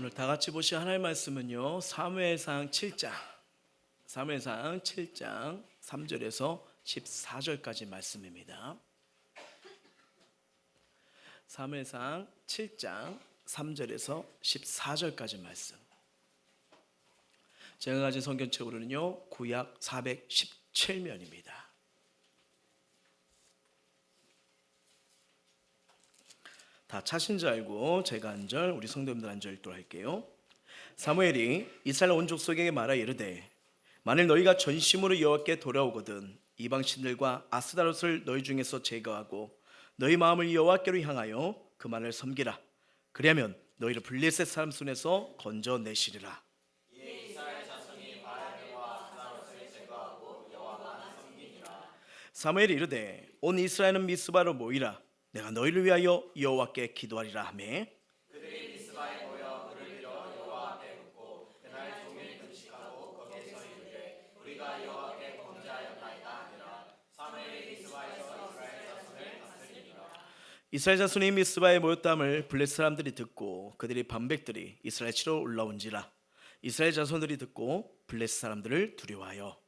오늘 다 같이 보실 하나님의 말씀은요, 사무엘상 7장 3절에서 14절까지 말씀입니다. 사무엘상 7장 3절에서 14절까지 말씀. 제가 가진 성경책으로는요, 구약 417면입니다. 다 차신 줄 알고 제가 한 절, 우리 성도님들 한 절 읽도록 할게요. 사무엘이 이스라엘 온 족속에게 말하 이르되, 만일 너희가 전심으로 여호와께 돌아오거든 이방 신들과 아스다롯을 너희 중에서 제거하고 너희 마음을 여호와께로 향하여 그만을 섬기라. 그리하면 너희를 블레셋 사람 손에서 건져내시리라. 사무엘이 이르되, 온 이스라엘은 미스바로 모이라. 내가 너희를 위하여 여호와께 기도하리라 하매, 그들이 미스바에 모여 물을 들어 여호와 앞에 붓고 그날 종일 금식하고 거기에서 이르되, 우리가 여호와께 범죄하였나이다 하니라. 사무엘이 미스바에서 이스라엘 자손을 다스리니라. 이스라엘 자손이 미스바에 모였다함을 블레셋 사람들이 듣고 그들이 반백들이 이스라엘 치러 올라온지라. 이스라엘 자손들이 듣고 블레셋 사람들을 두려워하여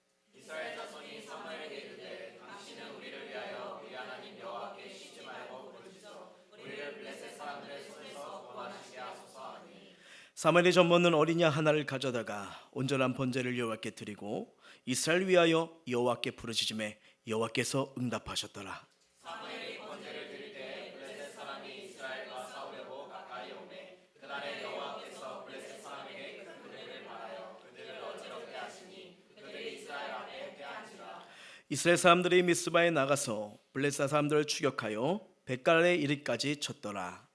사무엘이 젖먹는 어린 양 하나를 가져다가 온전한 번제를 여호와께 드리고 이스라엘 위하여 여호와께 부르짖음에 여호와께서 응답하셨더라. 사무엘이 번제를 드릴 때 블레셋 사람이 이스라엘과 싸우려고 가까이 오매 그날에 여호와께서 블레셋 사람에게 큰 군대를 말하여 그들을 어지럽게 하시니 그들이 이스라엘 앞에 패한지라. 이스라엘 사람들이 미스바에 나가서 블레셋 사람들을 추격하여 벳갈에 이르기까지 쳤더라.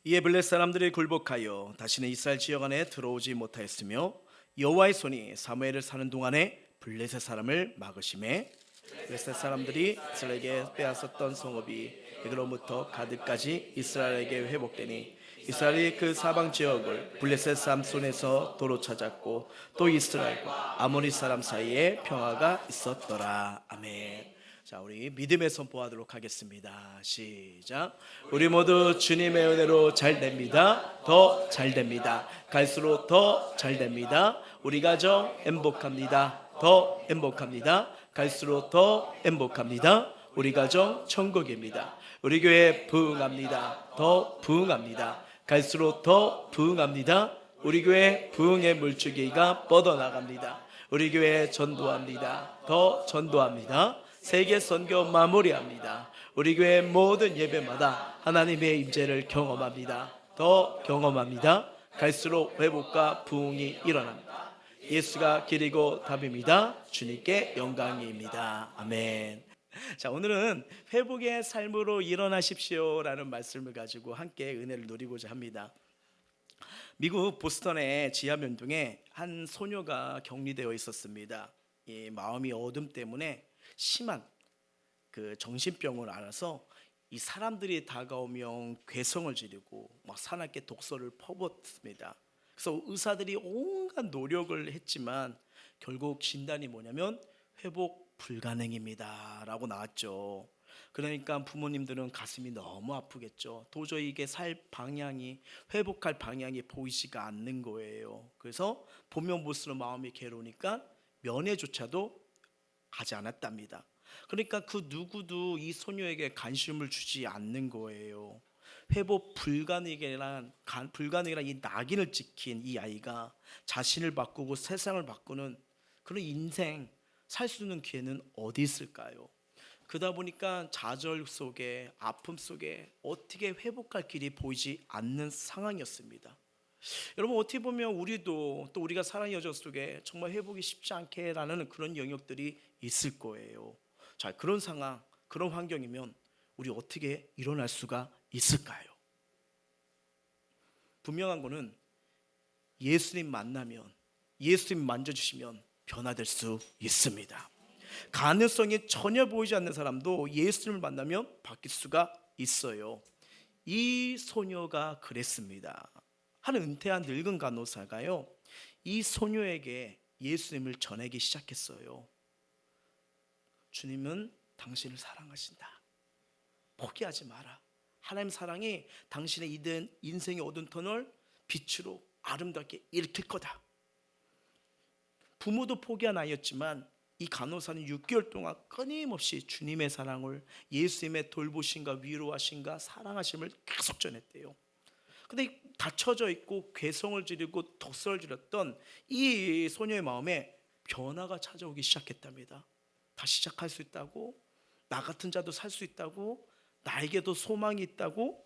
이에 블레셋 사람들이 굴복하여 다시는 이스라엘 지역 안에 들어오지 못하였으며 여호와의 손이 사무엘을 사는 동안에 블레셋 사람을 막으심에 블레셋 사람들이 이스라엘에게 빼앗았던 성읍이 에그론부터 가드까지 이스라엘에게 회복되니 이스라엘이 그 사방 지역을 블레셋 사람 손에서 도로 찾았고 또 이스라엘과 아모리 사람 사이에 평화가 있었더라. 아멘. 자, 우리 믿음의 선포하도록 하겠습니다. 시작. 우리 모두 주님의 은혜로 잘 됩니다. 더 잘 됩니다. 갈수록 더 잘 됩니다. 우리 가정 행복합니다. 더 행복합니다. 갈수록 더 행복합니다. 우리 가정 천국입니다. 우리 교회 부흥합니다. 더 부흥합니다. 갈수록 더 부흥합니다. 우리 교회 부흥의 물줄기가 뻗어나갑니다. 우리 교회 전도합니다. 더 전도합니다. 세계 선교 마무리합니다. 우리 교회 모든 예배마다 하나님의 임재를 경험합니다. 더 경험합니다. 갈수록 회복과 부흥이 일어납니다. 예수가 길이고 답입니다. 주님께 영광입니다. 아멘. 자, 오늘은 회복의 삶으로 일어나십시오라는 말씀을 가지고 함께 은혜를 누리고자 합니다. 미국 보스턴의 지하면동에 한 소녀가 격리되어 있었습니다. 이 마음이 어둠 때문에 심한 그 정신병을 앓아서 이 사람들이 다가오면 괴성을 지르고 막 사납게 독소를 퍼붓습니다. 그래서 의사들이 온갖 노력을 했지만 결국 진단이 뭐냐면 회복 불가능입니다 라고 나왔죠. 그러니까 부모님들은 가슴이 너무 아프겠죠. 도저히 이게 살 방향이, 회복할 방향이 보이지가 않는 거예요. 그래서 보면 볼수록 마음이 괴로우니까 면회조차도 하지 않았답니다. 그러니까 그 누구도 이 소녀에게 관심을 주지 않는 거예요. 회복 불가능이란 이 낙인을 찍힌 이 아이가 자신을 바꾸고 세상을 바꾸는 그런 인생 살 수 있는 기회는 어디 있을까요? 그러다 보니까 좌절 속에, 아픔 속에 어떻게 회복할 길이 보이지 않는 상황이었습니다. 여러분, 어떻게 보면 우리도 또 우리가 살아가는 여정 속에 정말 회복이 쉽지 않게라는 그런 영역들이 있을 거예요. 자, 그런 상황, 그런 환경이면 우리 어떻게 일어날 수가 있을까요? 분명한 거는 예수님 만나면, 예수님 만져주시면 변화될 수 있습니다. 가능성이 전혀 보이지 않는 사람도 예수님을 만나면 바뀔 수가 있어요. 이 소녀가 그랬습니다. 한 은퇴한 늙은 간호사가요, 이 소녀에게 예수님을 전하기 시작했어요. 주님은 당신을 사랑하신다. 포기하지 마라. 하나님 사랑이 당신의 인생의 어두운 터널 빛으로 아름답게 일으킬 거다. 부모도 포기한 아이였지만 이 간호사는 6개월 동안 끊임없이 주님의 사랑을, 예수님의 돌보심과 위로하심과 사랑하심을 계속 전했대요. 근데 닫혀져 있고 괴성을 지르고 독설을 지렸던 이 소녀의 마음에 변화가 찾아오기 시작했답니다. 다시 시작할 수 있다고, 나 같은 자도 살 수 있다고, 나에게도 소망이 있다고,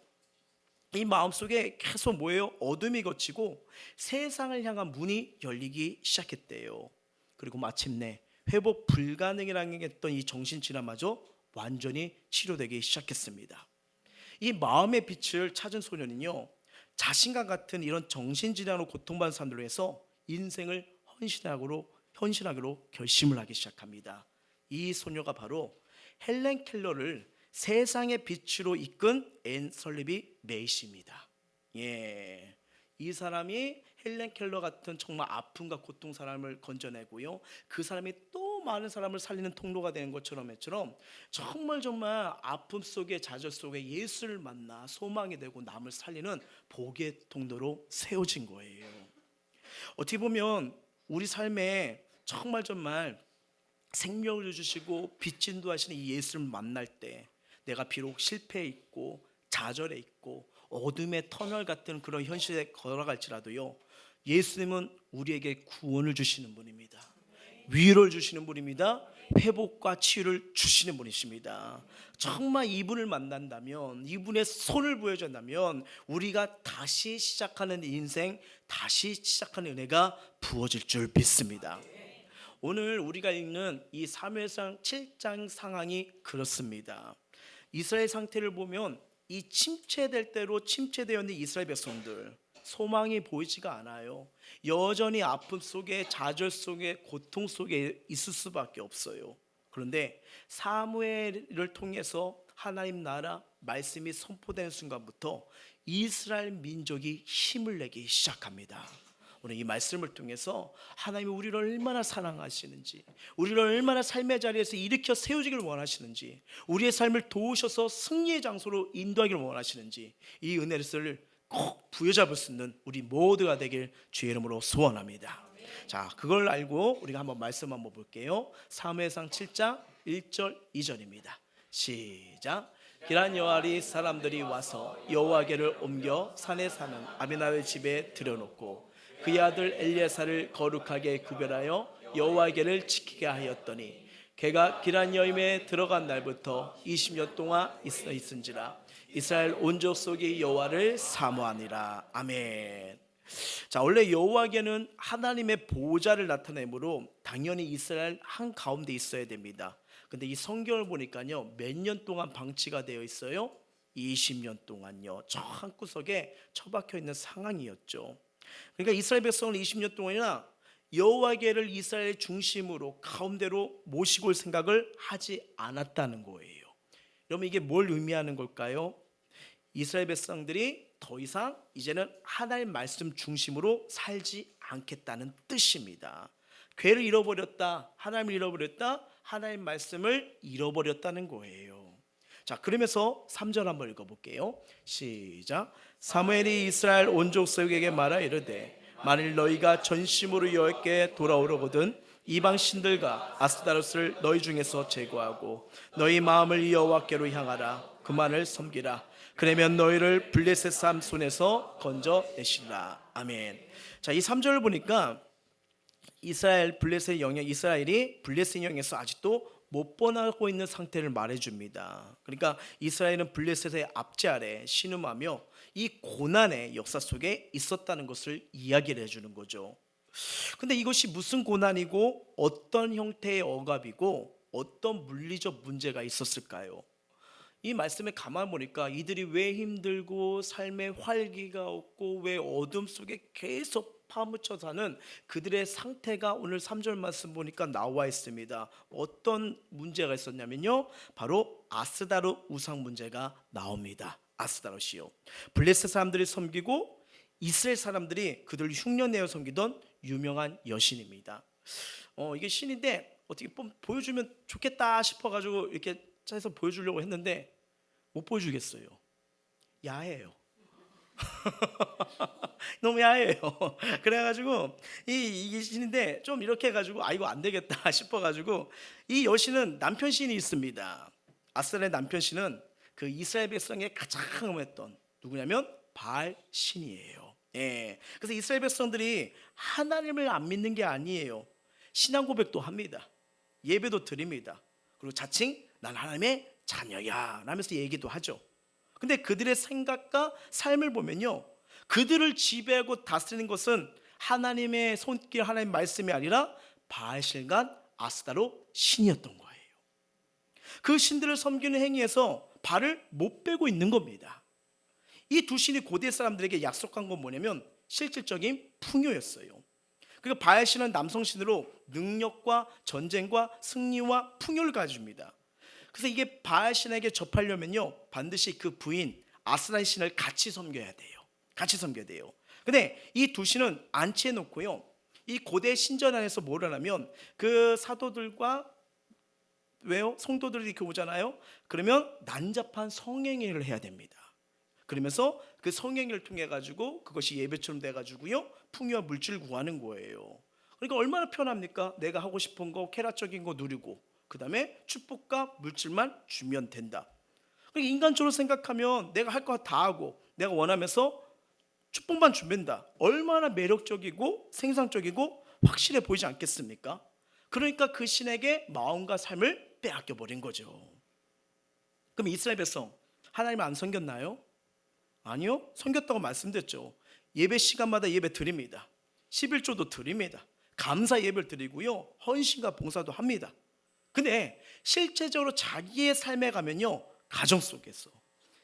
이 마음속에 계속 뭐예요? 어둠이 걷히고 세상을 향한 문이 열리기 시작했대요. 그리고 마침내 회복 불가능이라고 했던 이 정신질환마저 완전히 치료되기 시작했습니다. 이 마음의 빛을 찾은 소년은요, 자신과 같은 이런 정신질환으로 고통받는 사람들로 해서 인생을 헌신하기로 결심을 하기 시작합니다. 이 소녀가 바로 헬렌 켈러를 세상의 빛으로 이끈 앤 설리비 메이시입니다. 예, 이 사람이 헬렌 켈러 같은 정말 아픔과 고통 사람을 건져내고요, 그 사람이 또 많은 사람을 살리는 통로가 되는 것처럼 정말 아픔 속에, 좌절 속에 예수를 만나 소망이 되고 남을 살리는 복의 통로로 세워진 거예요. 어떻게 보면 우리 삶에 정말 생명을 주시고 빛 인도하시는 이 예수를 만날 때 내가 비록 실패해 있고 좌절해 있고 어둠의 터널 같은 그런 현실에 걸어갈지라도요, 예수님은 우리에게 구원을 주시는 분입니다. 위로를 주시는 분입니다. 회복과 치유를 주시는 분이십니다. 정말 이분을 만난다면, 이분의 손을 보여준다면 우리가 다시 시작하는 인생, 다시 시작하는 은혜가 부어질 줄 믿습니다. 오늘 우리가 읽는 이 사무엘상 7장 상황이 그렇습니다. 이스라엘 상태를 보면 이 침체될 대로 침체되어 있는 이스라엘 백성들, 소망이 보이지가 않아요. 여전히 아픔 속에, 좌절 속에, 고통 속에 있을 수밖에 없어요. 그런데 사무엘을 통해서 하나님 나라 말씀이 선포되는 순간부터 이스라엘 민족이 힘을 내기 시작합니다. 오늘 이 말씀을 통해서 하나님이 우리를 얼마나 사랑하시는지, 우리를 얼마나 삶의 자리에서 일으켜 세우기를 원하시는지, 우리의 삶을 도우셔서 승리의 장소로 인도하기를 원하시는지, 이 은혜를 꼭 부여잡을 수 있는 우리 모두가 되길 주의 이름으로 소원합니다. 자, 그걸 알고 우리가 한번 말씀 한번 볼게요. 사무엘상 7장 1절 2절입니다. 시작. 기란 여알이 사람들이 와서 여호와께를 옮겨 산에 사는 아비나답의 집에 들여놓고 그의 아들 엘리에사를 거룩하게 구별하여 여호와께를 지키게 하였더니 걔가 기란 여임에 들어간 날부터 20년 동안 있은지라 이스라엘 온족 속이 여호와를 사모하니라. 아멘. 자, 원래 여호와께는 하나님의 보좌를 나타내므로 당연히 이스라엘 한 가운데 있어야 됩니다. 근데 이 성경을 보니까요, 몇 년 동안 방치가 되어 있어요? 20년 동안요. 저 한 구석에 처박혀 있는 상황이었죠. 그러니까 이스라엘 백성을 20년 동안이나 여호와께를 이스라엘 중심으로 가운데로 모시고 올 생각을 하지 않았다는 거예요. 여러분, 이게 뭘 의미하는 걸까요? 이스라엘 백성들이 더 이상 이제는 하나님 말씀 중심으로 살지 않겠다는 뜻입니다. 궤를 잃어버렸다, 하나님을 잃어버렸다, 하나님 말씀을 잃어버렸다는 거예요. 자, 그러면서 3절 한번 읽어볼게요. 시작. 사무엘이 이스라엘 온족 속에게 말하 이르되 만일 너희가 전심으로 여호와께 돌아오려거든 이방 신들과 아스타로스를 너희 중에서 제거하고 너희 마음을 여호와께로 향하라. 그만을 섬기라. 그러면 너희를 블레셋 사람 손에서 건져내시리라. 아멘. 자, 이 3절을 보니까 이스라엘이 블레셋 영역에서 아직도 못 떠나고 있는 상태를 말해줍니다. 그러니까 이스라엘은 블레셋의 압제 아래 신음하며 이 고난의 역사 속에 있었다는 것을 이야기를 해주는 거죠. 근데 이것이 무슨 고난이고 어떤 형태의 억압이고 어떤 물리적 문제가 있었을까요? 이 말씀에 가만 보니까 이들이 왜 힘들고 삶에 활기가 없고 왜 어둠 속에 계속 파묻혀 사는 그들의 상태가 오늘 3절 말씀 보니까 나와 있습니다. 어떤 문제가 있었냐면요, 바로 아스다롯 우상 문제가 나옵니다. 아스다롯이요, 블레셋 사람들이 섬기고 이스라엘 사람들이 그들을 흉년내어 섬기던 유명한 여신입니다. 이게 신인데 어떻게 보여주면 좋겠다 싶어가지고 이렇게 해서 보여주려고 했는데 못 보여주겠어요. 야해요. 너무 야해요. 그래가지고 이 여신인데 좀 이렇게 해가지고 이거 안 되겠다 싶어가지고 이 여신은 남편 신이 있습니다. 아스달의 남편 신은 그 이스라엘 백성의 가장 음했던 누구냐면 바알 신이에요. 예. 그래서 이스라엘 백성들이 하나님을 안 믿는 게 아니에요. 신앙 고백도 합니다. 예배도 드립니다. 그리고 자칭 난 하나님의 자녀야 라면서 얘기도 하죠. 근데 그들의 생각과 삶을 보면요, 그들을 지배하고 다스리는 것은 하나님의 손길, 하나님의 말씀이 아니라 바알신과 아스다로 신이었던 거예요. 그 신들을 섬기는 행위에서 발을 못 빼고 있는 겁니다. 이 두 신이 고대 사람들에게 약속한 건 뭐냐면 실질적인 풍요였어요. 그리고 바알신은 남성신으로 능력과 전쟁과 승리와 풍요를 가져줍니다. 그래서 이게 바알신에게 접하려면요, 반드시 그 부인 아스라의 신을 같이 섬겨야 돼요. 같이 섬겨야 돼요. 근데 이 두 신은 안치해 놓고요, 이 고대 신전 안에서 뭘 하냐면 그 사도들과 왜요? 성도들이 이렇게 오잖아요. 그러면 난잡한 성행위를 해야 됩니다. 그러면서 그 성행위를 통해 가지고 그것이 예배처럼 돼 가지고요, 풍요와 물질을 구하는 거예요. 그러니까 얼마나 편합니까? 내가 하고 싶은 거, 쾌락적인 거 누리고 그 다음에 축복과 물질만 주면 된다. 그러니까 인간적으로 생각하면 내가 할 거 다 하고 내가 원하면서 축복만 주면 된다. 얼마나 매력적이고 생산적이고 확실해 보이지 않겠습니까? 그러니까 그 신에게 마음과 삶을 빼앗겨 버린 거죠. 그럼 이스라엘 백성 하나님 안 섬겼나요? 아니요, 섬겼다고 말씀드렸죠. 예배 시간마다 예배 드립니다. 11조도 드립니다. 감사 예배를 드리고요, 헌신과 봉사도 합니다. 근데 실제적으로 자기의 삶에 가면요, 가정 속에서,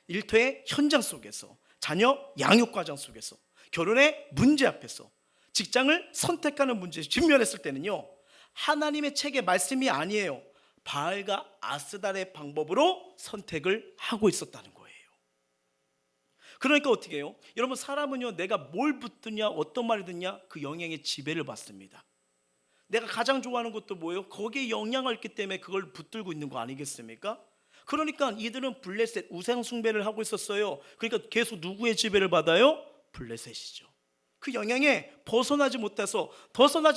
일터의 현장 속에서, 자녀 양육 과정 속에서, 결혼의 문제 앞에서, 직장을 선택하는 문제에 직면했을 때는요, 하나님의 책의 말씀이 아니에요, 바알과 아스달의 방법으로 선택을 하고 있었다는 거예요. 그러니까 어떻게 해요? 여러분, 사람은요, 내가 뭘 붙드냐, 어떤 말을 듣냐, 그 영향의 지배를 받습니다. 내가 가장 좋아하는 것도 뭐예요? 거기에 영향을 있기 때문에 그걸 붙들고 있는 거 아니겠습니까? 그러니까 이들은 블레셋 우상 숭배를 하고 있었어요. 그러니까 계속 누구의 지배를 받아요? 블레셋이죠. 그 영향에 벗어나지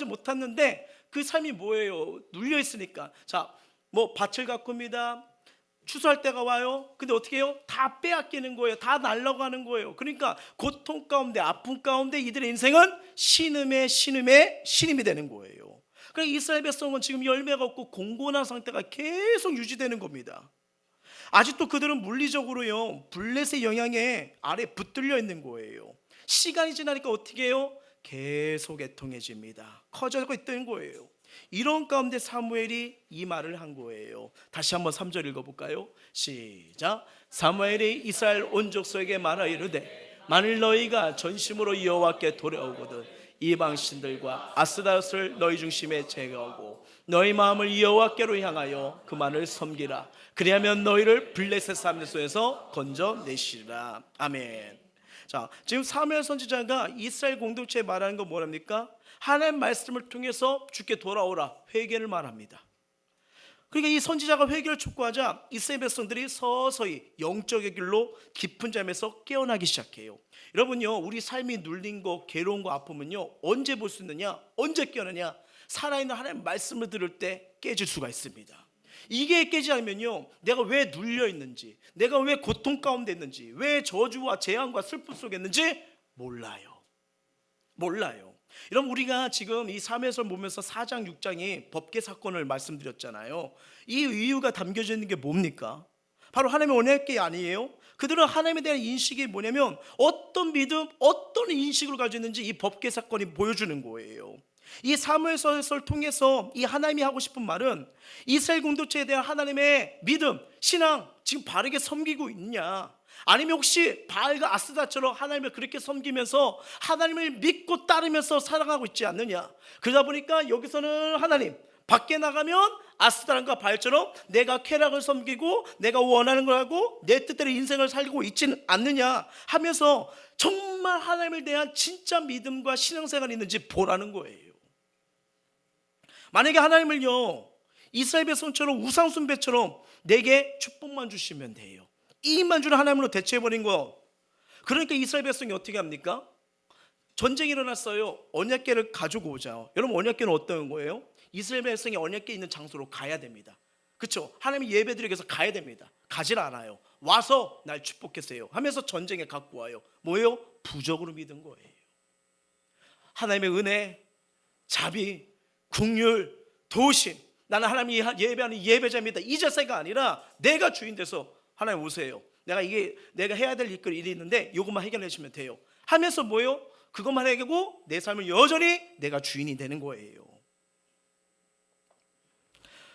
못했는데 그 삶이 뭐예요? 눌려 있으니까. 자, 뭐 밭을 가꿉니다. 추수할 때가 와요. 근데 어떻게 해요? 다 빼앗기는 거예요. 다 날아가는 거예요. 그러니까 고통 가운데, 아픔 가운데 이들의 인생은 신음의 신임이 되는 거예요. 그러니까 이스라엘 백성은 지금 열매가 없고 공고한 상태가 계속 유지되는 겁니다. 아직도 그들은 물리적으로요, 블레셋의 영향에 아래 붙들려 있는 거예요. 시간이 지나니까 어떻게 해요? 계속 애통해집니다. 커져가고 있다는 거예요. 이런 가운데 사무엘이 이 말을 한 거예요. 다시 한번 3절 읽어볼까요? 시작. 사무엘이 이스라엘 온 족속에게 말하 이르되 만일 너희가 전심으로 여호와께 돌아오거든 이방 신들과 아스다롯을 너희 중심에 제거하고 너희 마음을 여호와께로 향하여 그만을 섬기라. 그리하면 너희를 블레셋 사람들 손에서 건져내시리라. 아멘. 자, 지금 사무엘 선지자가 이스라엘 공동체에 말하는 건 뭐랍니까? 하나님의 말씀을 통해서 주께 돌아오라, 회개를 말합니다. 그러니까 이 선지자가 회개를 촉구하자 이스라엘 백성들이 서서히 영적의 길로 깊은 잠에서 깨어나기 시작해요. 여러분요, 우리 삶이 눌린 거, 괴로운 거, 아픔은요, 언제 볼 수 있느냐? 언제 깨어나냐? 살아있는 하나님의 말씀을 들을 때 깨질 수가 있습니다. 이게 깨지지 않으면요, 내가 왜 눌려 있는지, 내가 왜 고통 가운데 있는지, 왜 저주와 재앙과 슬픔 속에 있는지 몰라요. 여러분, 우리가 지금 이 사무엘서를 보면서 4장 6장이 법계 사건을 말씀드렸잖아요. 이 이유가 담겨져 있는 게 뭡니까? 바로 하나님의 원할게 아니에요? 그들은 하나님에 대한 인식이 뭐냐면 어떤 믿음, 어떤 인식을 가지고 있는지 이 법계 사건이 보여주는 거예요. 이 사무엘서를 통해서 이 하나님이 하고 싶은 말은 이스라엘 공동체에 대한 하나님의 믿음, 신앙 지금 바르게 섬기고 있냐, 아니면 혹시 바알과 아스다처럼 하나님을 그렇게 섬기면서 하나님을 믿고 따르면서 살아가고 있지 않느냐. 그러다 보니까 여기서는 하나님, 밖에 나가면 아스다랑과 바알처럼 내가 쾌락을 섬기고 내가 원하는 걸 하고 내 뜻대로 인생을 살고 있지는 않느냐 하면서 정말 하나님에 대한 진짜 믿음과 신앙생활이 있는지 보라는 거예요. 만약에 하나님을요, 이스라엘 백성처럼 우상 숭배처럼 내게 축복만 주시면 돼요. 이익만 주는 하나님으로 대체해버린 거. 그러니까 이스라엘 백성이 어떻게 합니까? 전쟁이 일어났어요. 언약궤를 가지고 오자. 여러분, 언약궤는 어떤 거예요? 이스라엘 백성이 언약궤 있는 장소로 가야 됩니다. 그렇죠? 하나님이 예배드리기 위해서 가야 됩니다. 가질 않아요. 와서 날 축복했어요 하면서 전쟁에 갖고 와요. 뭐예요? 부적으로 믿은 거예요. 하나님의 은혜, 자비, 긍휼, 도우심, 나는 하나님이 예배하는 예배자입니다, 이 자세가 아니라 내가 주인 돼서 하나님 오세요, 내가 해야 될 일이 있는데 이것만 해결해 주시면 돼요 하면서 뭐예요? 그것만 해결하고 내 삶을 여전히 내가 주인이 되는 거예요.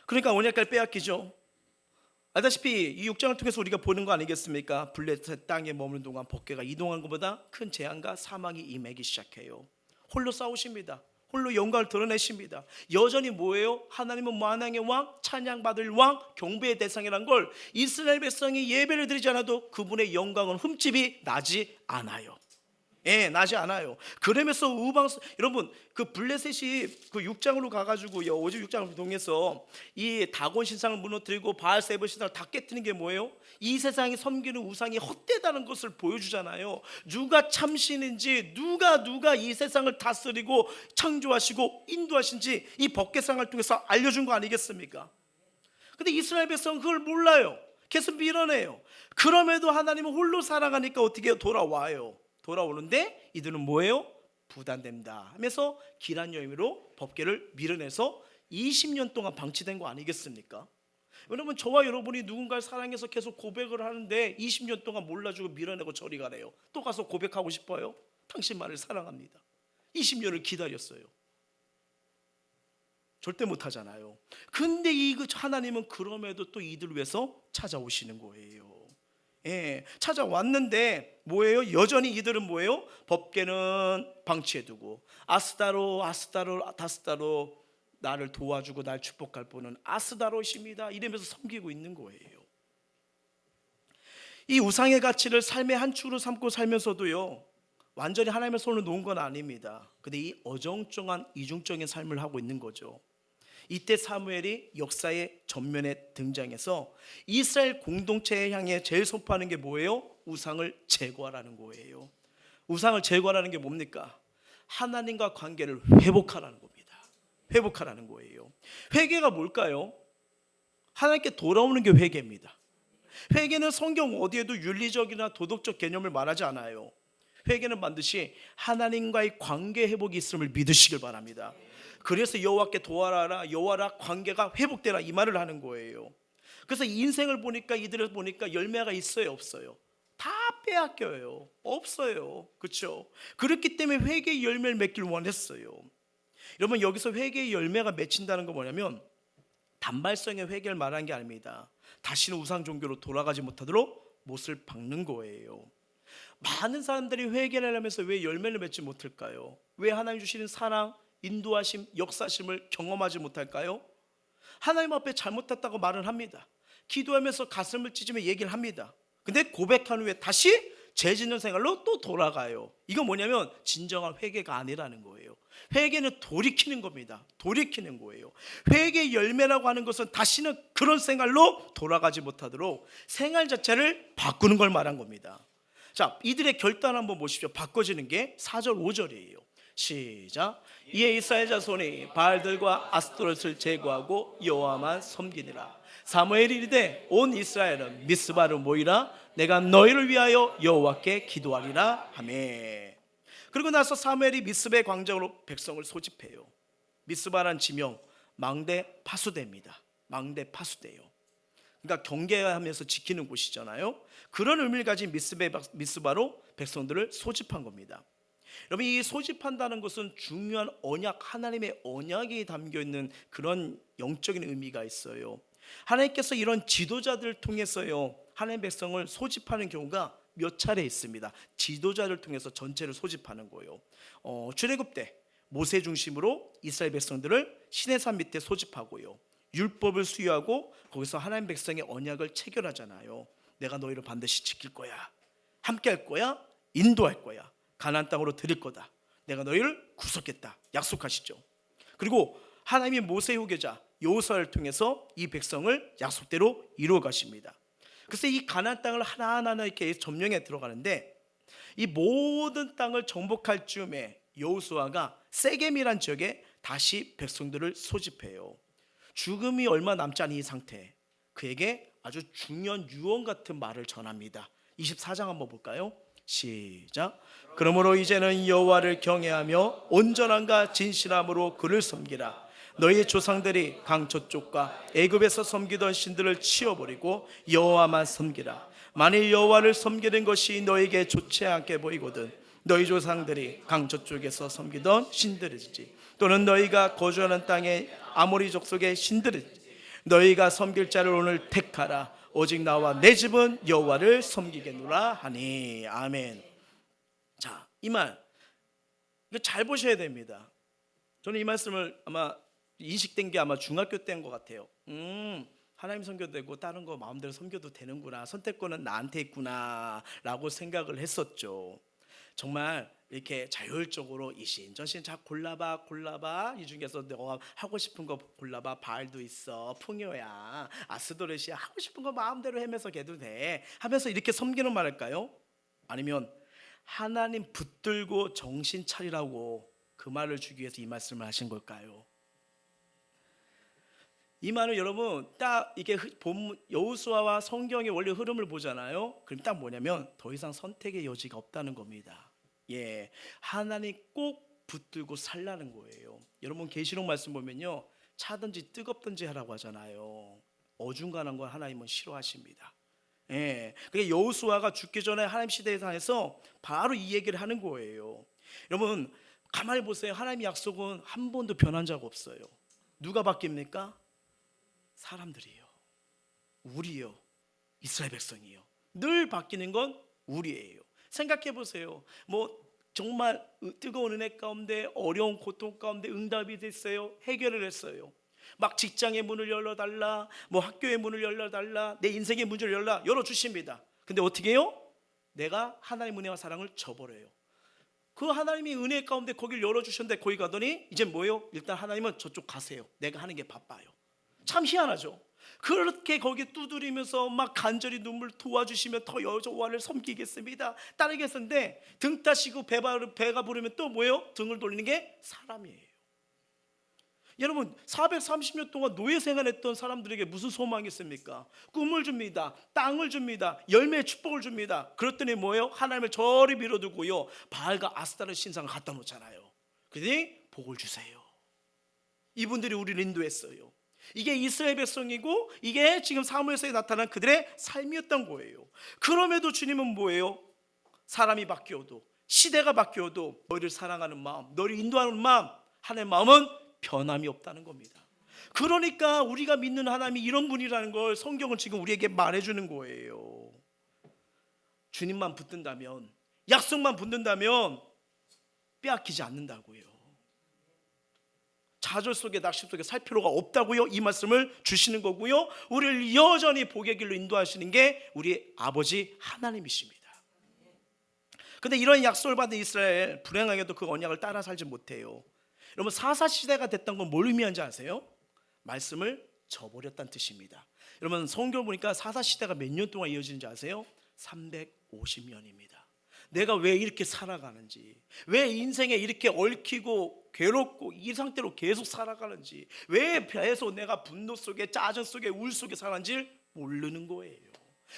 그러니까 언약궤를 빼앗기죠. 알다시피 이 6장을 통해서 우리가 보는 거 아니겠습니까? 블레셋 땅에 머무는 동안 법궤가 이동한 것보다 큰 재앙과 사망이 임하기 시작해요. 홀로 싸우십니다. 홀로 영광을 드러내십니다. 여전히 뭐예요? 하나님은 만왕의 왕, 찬양받을 왕, 경배의 대상이란 걸 이스라엘 백성이 예배를 드리지 않아도 그분의 영광은 흠집이 나지 않아요. 예, 나지 않아요. 그러면서 여러분, 그 블레셋이 그 6장으로 가가지고요, 오직 6장을 통해서 이 다곤 신상을 무너뜨리고 바알 세바 신상을 다 깨뜨리는 게 뭐예요? 이 세상이 섬기는 우상이 헛되다는 것을 보여주잖아요. 누가 참신인지, 누가 이 세상을 다스리고 창조하시고 인도하신지 이 법궤상을 통해서 알려준 거 아니겠습니까? 근데 이스라엘 백성은 그걸 몰라요. 계속 밀어내요. 그럼에도 하나님은 홀로 살아가니까 어떻게 돌아와요. 돌아오는데 이들은 뭐예요? 부담된다 하면서 길한 여임으로 법궤를 밀어내서 20년 동안 방치된 거 아니겠습니까? 여러분, 저와 여러분이 누군가를 사랑해서 계속 고백을 하는데 20년 동안 몰라주고 밀어내고 저리 가래요. 또 가서 고백하고 싶어요? 당신만을 사랑합니다. 20년을 기다렸어요. 절대 못하잖아요. 근데 이 하나님은 그럼에도 또 이들을 위해서 찾아오시는 거예요. 예, 찾아왔는데 뭐예요? 여전히 이들은 뭐예요? 법궤는 방치해두고 아스다로 다스다로 나를 도와주고 날 축복할 분은 아스다로십니다 이러면서 섬기고 있는 거예요. 이 우상의 가치를 삶의 한 축으로 삼고 살면서도요, 완전히 하나님의 손을 놓은 건 아닙니다. 근데 이 어정쩡한 이중적인 삶을 하고 있는 거죠. 이때 사무엘이 역사의 전면에 등장해서 이스라엘 공동체에 향해 제일 선포하는 게 뭐예요? 우상을 제거하라는 거예요. 우상을 제거하라는 게 뭡니까? 하나님과 관계를 회복하라는 겁니다. 회복하라는 거예요. 회개가 뭘까요? 하나님께 돌아오는 게 회개입니다. 회개는 성경 어디에도 윤리적이나 도덕적 개념을 말하지 않아요. 회개는 반드시 하나님과의 관계 회복이 있음을 믿으시길 바랍니다. 그래서 여호와께 도와라, 여호와라, 관계가 회복되라 이 말을 하는 거예요. 그래서 인생을 보니까 이들을 보니까 열매가 있어요, 없어요? 다 빼앗겨요. 없어요. 그렇죠? 그렇기 때문에 회개의 열매를 맺길 원했어요. 여러분, 여기서 회개의 열매가 맺힌다는 건 뭐냐면 단발성의 회개를 말하는 게 아닙니다. 다시는 우상 종교로 돌아가지 못하도록 못을 박는 거예요. 많은 사람들이 회개를 하면서 왜 열매를 맺지 못할까요? 왜 하나님 주시는 사랑, 인도하심, 역사심을 경험하지 못할까요? 하나님 앞에 잘못했다고 말을 합니다. 기도하면서 가슴을 찢으며 얘기를 합니다. 근데 고백한 후에 다시 죄짓는 생활로 또 돌아가요. 이건 뭐냐면 진정한 회개가 아니라는 거예요. 회개는 돌이키는 겁니다. 돌이키는 거예요. 회개의 열매라고 하는 것은 다시는 그런 생활로 돌아가지 못하도록 생활 자체를 바꾸는 걸 말한 겁니다. 자, 이들의 결단 한번 보십시오. 바꿔지는 게 4절 5절이에요 시작. 이에 이스라엘 자손이 바알들과 아스토롯을 제거하고 여호와만 섬기니라. 사무엘이 이르되 온 이스라엘은 미스바로 모이라. 내가 너희를 위하여 여호와께 기도하리라 하매. 그리고 나서 사무엘이 미스바의 광장으로 백성을 소집해요. 미스바란 지명 망대 파수대입니다. 망대 파수대요. 그러니까 경계하면서 지키는 곳이잖아요. 그런 의미를 가진 미스바로 백성들을 소집한 겁니다. 여러분, 이 소집한다는 것은 중요한 언약, 하나님의 언약이 담겨있는 그런 영적인 의미가 있어요. 하나님께서 이런 지도자들을 통해서요, 하나님의 백성을 소집하는 경우가 몇 차례 있습니다. 지도자를 통해서 전체를 소집하는 거예요. 출애굽 때 모세 중심으로 이스라엘 백성들을 시내산 밑에 소집하고요, 율법을 수여하고 거기서 하나님 백성의 언약을 체결하잖아요. 내가 너희를 반드시 지킬 거야, 함께 할 거야, 인도할 거야, 가나안 땅으로 드릴 거다, 내가 너희를 구속했다 약속하시죠. 그리고 하나님이 모세의 후계자 여호수아를 통해서 이 백성을 약속대로 이루어 가십니다. 그래서 이 가나안 땅을 하나하나 이렇게 점령해 들어가는데, 이 모든 땅을 정복할 즈음에 여호수아가 세겜이란 지역에 다시 백성들을 소집해요. 죽음이 얼마 남지 않은 이 상태, 그에게 아주 중요한 유언 같은 말을 전합니다. 24장 한번 볼까요? 시작. 그러므로 이제는 여호와를 경외하며 온전함과 진실함으로 그를 섬기라. 너희 조상들이 강 저쪽과 애굽에서 섬기던 신들을 치워버리고 여호와만 섬기라. 만일 여호와를 섬기는 것이 너에게 좋지 않게 보이거든 너희 조상들이 강 저쪽에서 섬기던 신들이지, 또는 너희가 거주하는 땅의 아모리 족속의 신들이지, 너희가 섬길 자를 오늘 택하라. 오직 나와 내 집은 여호와를 섬기겠노라 하니. 아멘. 자, 이 말 이거 잘 보셔야 됩니다. 저는 이 말씀을 아마 인식된 게 아마 중학교 때인 것 같아요. 하나님 섬겨도 되고 다른 거 마음대로 섬겨도 되는구나, 선택권은 나한테 있구나 라고 생각을 했었죠. 정말 이렇게 자율적으로 이신저신 자 골라봐, 이 중에서 너가 하고 싶은 거 골라봐. 바알도 있어, 풍요야, 아스도렛이야, 하고 싶은 거 마음대로 헤매서 개도 돼 하면서 이렇게 섬기는 말일까요? 아니면 하나님 붙들고 정신 차리라고 그 말을 주기 위해서 이 말씀을 하신 걸까요? 이 말은 여러분 딱 이게 여호수아와 성경의 원래 흐름을 보잖아요. 그럼 딱 뭐냐면 더 이상 선택의 여지가 없다는 겁니다. 예, 하나님 꼭 붙들고 살라는 거예요. 여러분 계시록 말씀 보면요, 차든지 뜨겁든지 하라고 하잖아요. 어중간한 건 하나님은 싫어하십니다. 예, 그게 여호수아가 죽기 전에 하나님 시대에 대해서 바로 이 얘기를 하는 거예요. 여러분 가만히 보세요. 하나님의 약속은 한 번도 변한 적 없어요. 누가 바뀝니까? 사람들이요, 우리요, 이스라엘 백성이요. 늘 바뀌는 건 우리예요. 생각해 보세요. 뭐 정말 뜨거운 은혜 가운데, 어려운 고통 가운데 응답이 됐어요. 해결을 했어요. 막 직장의 문을 열어달라, 뭐 학교의 문을 열어달라, 내 인생의 문을 열어주십니다. 근데 어떻게 해요? 내가 하나님의 은혜와 사랑을 저버려요. 그 하나님이 은혜 가운데 거기를 열어주셨는데 거기 가더니 이제 뭐예요? 일단 하나님은 저쪽 가세요. 내가 하는 게 바빠요. 참 희한하죠. 그렇게 거기 두드리면서 막 간절히 눈물 도와주시면 더 여호와를 섬기겠습니다, 따르겠는데 등 따시고 배가 부르면 또 뭐예요? 등을 돌리는 게 사람이에요. 여러분 430년 동안 노예 생활했던 사람들에게 무슨 소망이 있습니까? 꿈을 줍니다, 땅을 줍니다, 열매의 축복을 줍니다. 그랬더니 뭐예요? 하나님을 저리 밀어두고요, 바알과 아스타르 신상을 갖다 놓잖아요. 그러니 복을 주세요. 이분들이 우리를 인도했어요. 이게 이스라엘 백성이고 이게 지금 사무엘서에 나타난 그들의 삶이었던 거예요. 그럼에도 주님은 뭐예요? 사람이 바뀌어도, 시대가 바뀌어도 너희를 사랑하는 마음, 너희를 인도하는 마음, 하나님의 마음은 변함이 없다는 겁니다. 그러니까 우리가 믿는 하나님이 이런 분이라는 걸 성경은 지금 우리에게 말해주는 거예요. 주님만 붙든다면, 약속만 붙는다면 빼앗기지 않는다고요. 좌절 속에 낙심 속에 살 필요가 없다고요. 이 말씀을 주시는 거고요. 우리를 여전히 복의 길로 인도하시는 게 우리 아버지 하나님이십니다. 그런데 이런 약속을 받은 이스라엘, 불행하게도 그 언약을 따라 살지 못해요. 여러분 사사시대가 됐던 건 뭘 의미하는지 아세요? 말씀을 저버렸다는 뜻입니다. 여러분 성경 보니까 사사시대가 몇 년 동안 이어지는지 아세요? 350년입니다. 내가 왜 이렇게 살아가는지, 왜 인생에 이렇게 얽히고 괴롭고 이 상태로 계속 살아가는지, 왜 계속 내가 분노 속에, 짜증 속에, 울 속에 사는지 모르는 거예요.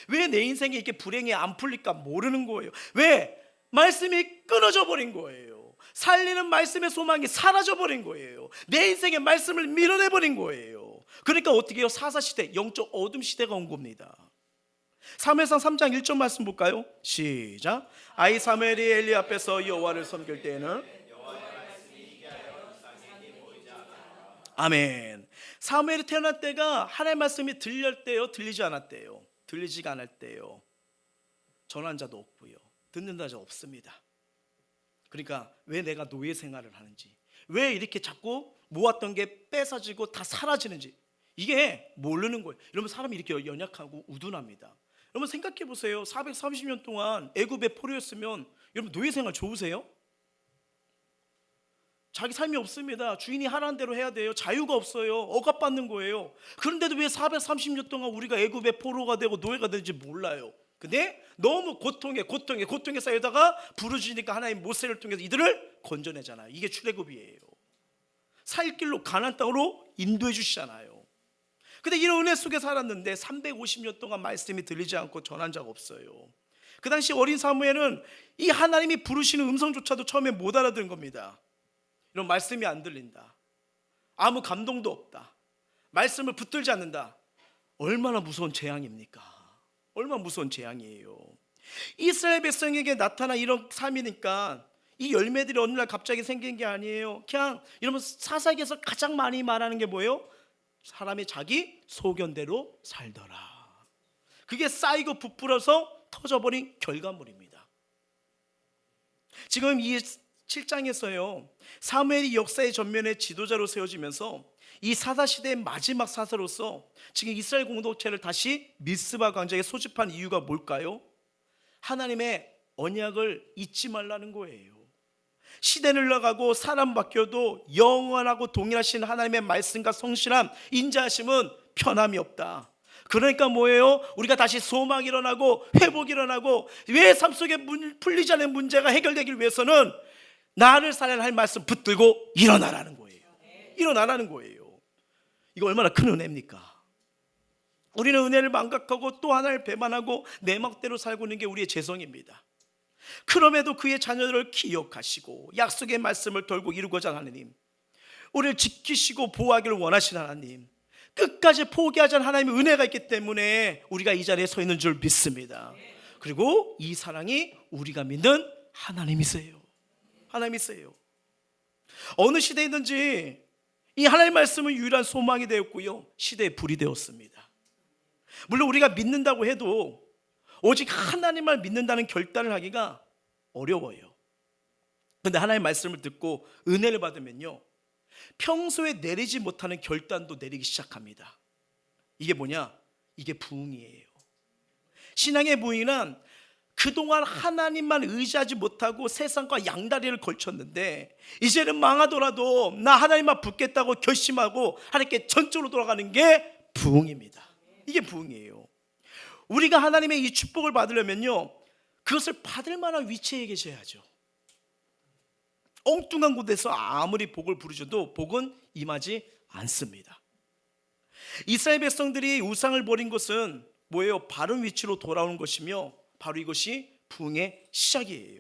왜 내 인생에 이렇게 불행이 안 풀릴까 모르는 거예요. 왜? 말씀이 끊어져 버린 거예요. 살리는 말씀의 소망이 사라져 버린 거예요. 내 인생의 말씀을 밀어내 버린 거예요. 그러니까 어떻게 해요? 사사시대, 영적 어둠 시대가 온 겁니다. 사무엘상 3장 1절 말씀 볼까요? 시작. 아이 사무엘이 엘리 앞에서 여호와를 섬길 때에는, 아멘. 사무엘이 태어날 때가 하나님의 말씀이 들렸대요, 들리지 않았대요? 들리지가 않을 때요. 전하는 자도 없고요, 듣는 자도 없습니다. 그러니까 왜 내가 노예 생활을 하는지, 왜 이렇게 자꾸 모았던 게 뺏어지고 다 사라지는지 이게 모르는 거예요. 여러분 사람이 이렇게 연약하고 우둔합니다. 여러분 생각해 보세요. 430년 동안 애굽의 포로였으면 여러분 노예 생활 좋으세요? 자기 삶이 없습니다. 주인이 하라는 대로 해야 돼요. 자유가 없어요. 억압받는 거예요. 그런데도 왜 430년 동안 우리가 애굽의 포로가 되고 노예가 되는지 몰라요. 근데 너무 고통에 쌓이다가 부르짖으니까 하나님 모세를 통해서 이들을 건져내잖아요. 이게 출애굽이에요. 살 길로 가나안 땅으로 인도해 주시잖아요. 근데 이런 은혜 속에 살았는데 350년 동안 말씀이 들리지 않고 전한 적 없어요. 그 당시 어린 사무엘은 이 하나님이 부르시는 음성조차도 처음에 못 알아듣는 겁니다. 이런 말씀이 안 들린다, 아무 감동도 없다, 말씀을 붙들지 않는다. 얼마나 무서운 재앙입니까? 얼마나 무서운 재앙이에요. 이스라엘 백성에게 나타난 이런 삶이니까 이 열매들이 어느 날 갑자기 생긴 게 아니에요. 그냥 이러면 사사기에서 가장 많이 말하는 게 뭐예요? 사람이 자기 소견대로 살더라. 그게 쌓이고 부풀어서 터져버린 결과물입니다. 지금 이 7장에서요, 사무엘이 역사의 전면에 지도자로 세워지면서 이 사사시대의 마지막 사사로서 지금 이스라엘 공동체를 다시 미스바 광장에 소집한 이유가 뭘까요? 하나님의 언약을 잊지 말라는 거예요. 시대는 흘러가고 사람 바뀌어도 영원하고 동일하신 하나님의 말씀과 성실함, 인자하심은 변함이 없다. 그러니까 뭐예요? 우리가 다시 소망이 일어나고 회복이 일어나고, 왜 삶 속에 풀리지 않는 문제가 해결되기 위해서는 나를 살려야 할 말씀 붙들고 일어나라는 거예요. 일어나라는 거예요. 이거 얼마나 큰 은혜입니까? 우리는 은혜를 망각하고 또 하나를 배반하고 내 멋대로 살고 있는 게 우리의 죄성입니다. 그럼에도 그의 자녀들을 기억하시고 약속의 말씀을 돌고 이루고자 하는 하나님, 우리를 지키시고 보호하기를 원하시는 하나님, 끝까지 포기하지 않은 하나님의 은혜가 있기 때문에 우리가 이 자리에 서 있는 줄 믿습니다. 그리고 이 사랑이 우리가 믿는 하나님이세요. 하나님이세요. 어느 시대에 있는지 이 하나님의 말씀은 유일한 소망이 되었고요, 시대의 불이 되었습니다. 물론 우리가 믿는다고 해도 오직 하나님만 믿는다는 결단을 하기가 어려워요. 그런데 하나님의 말씀을 듣고 은혜를 받으면요, 평소에 내리지 못하는 결단도 내리기 시작합니다. 이게 뭐냐? 이게 부흥이에요. 신앙의 부흥은 그동안 하나님만 의지하지 못하고 세상과 양다리를 걸쳤는데, 이제는 망하더라도 나 하나님만 붙겠다고 결심하고 하나님께 전적으로 돌아가는 게 부흥입니다. 이게 부흥이에요. 우리가 하나님의 이 축복을 받으려면요, 그것을 받을 만한 위치에 계셔야죠. 엉뚱한 곳에서 아무리 복을 부르셔도 복은 임하지 않습니다. 이스라엘 백성들이 우상을 버린 것은 뭐예요? 바른 위치로 돌아오는 것이며, 바로 이것이 부흥의 시작이에요.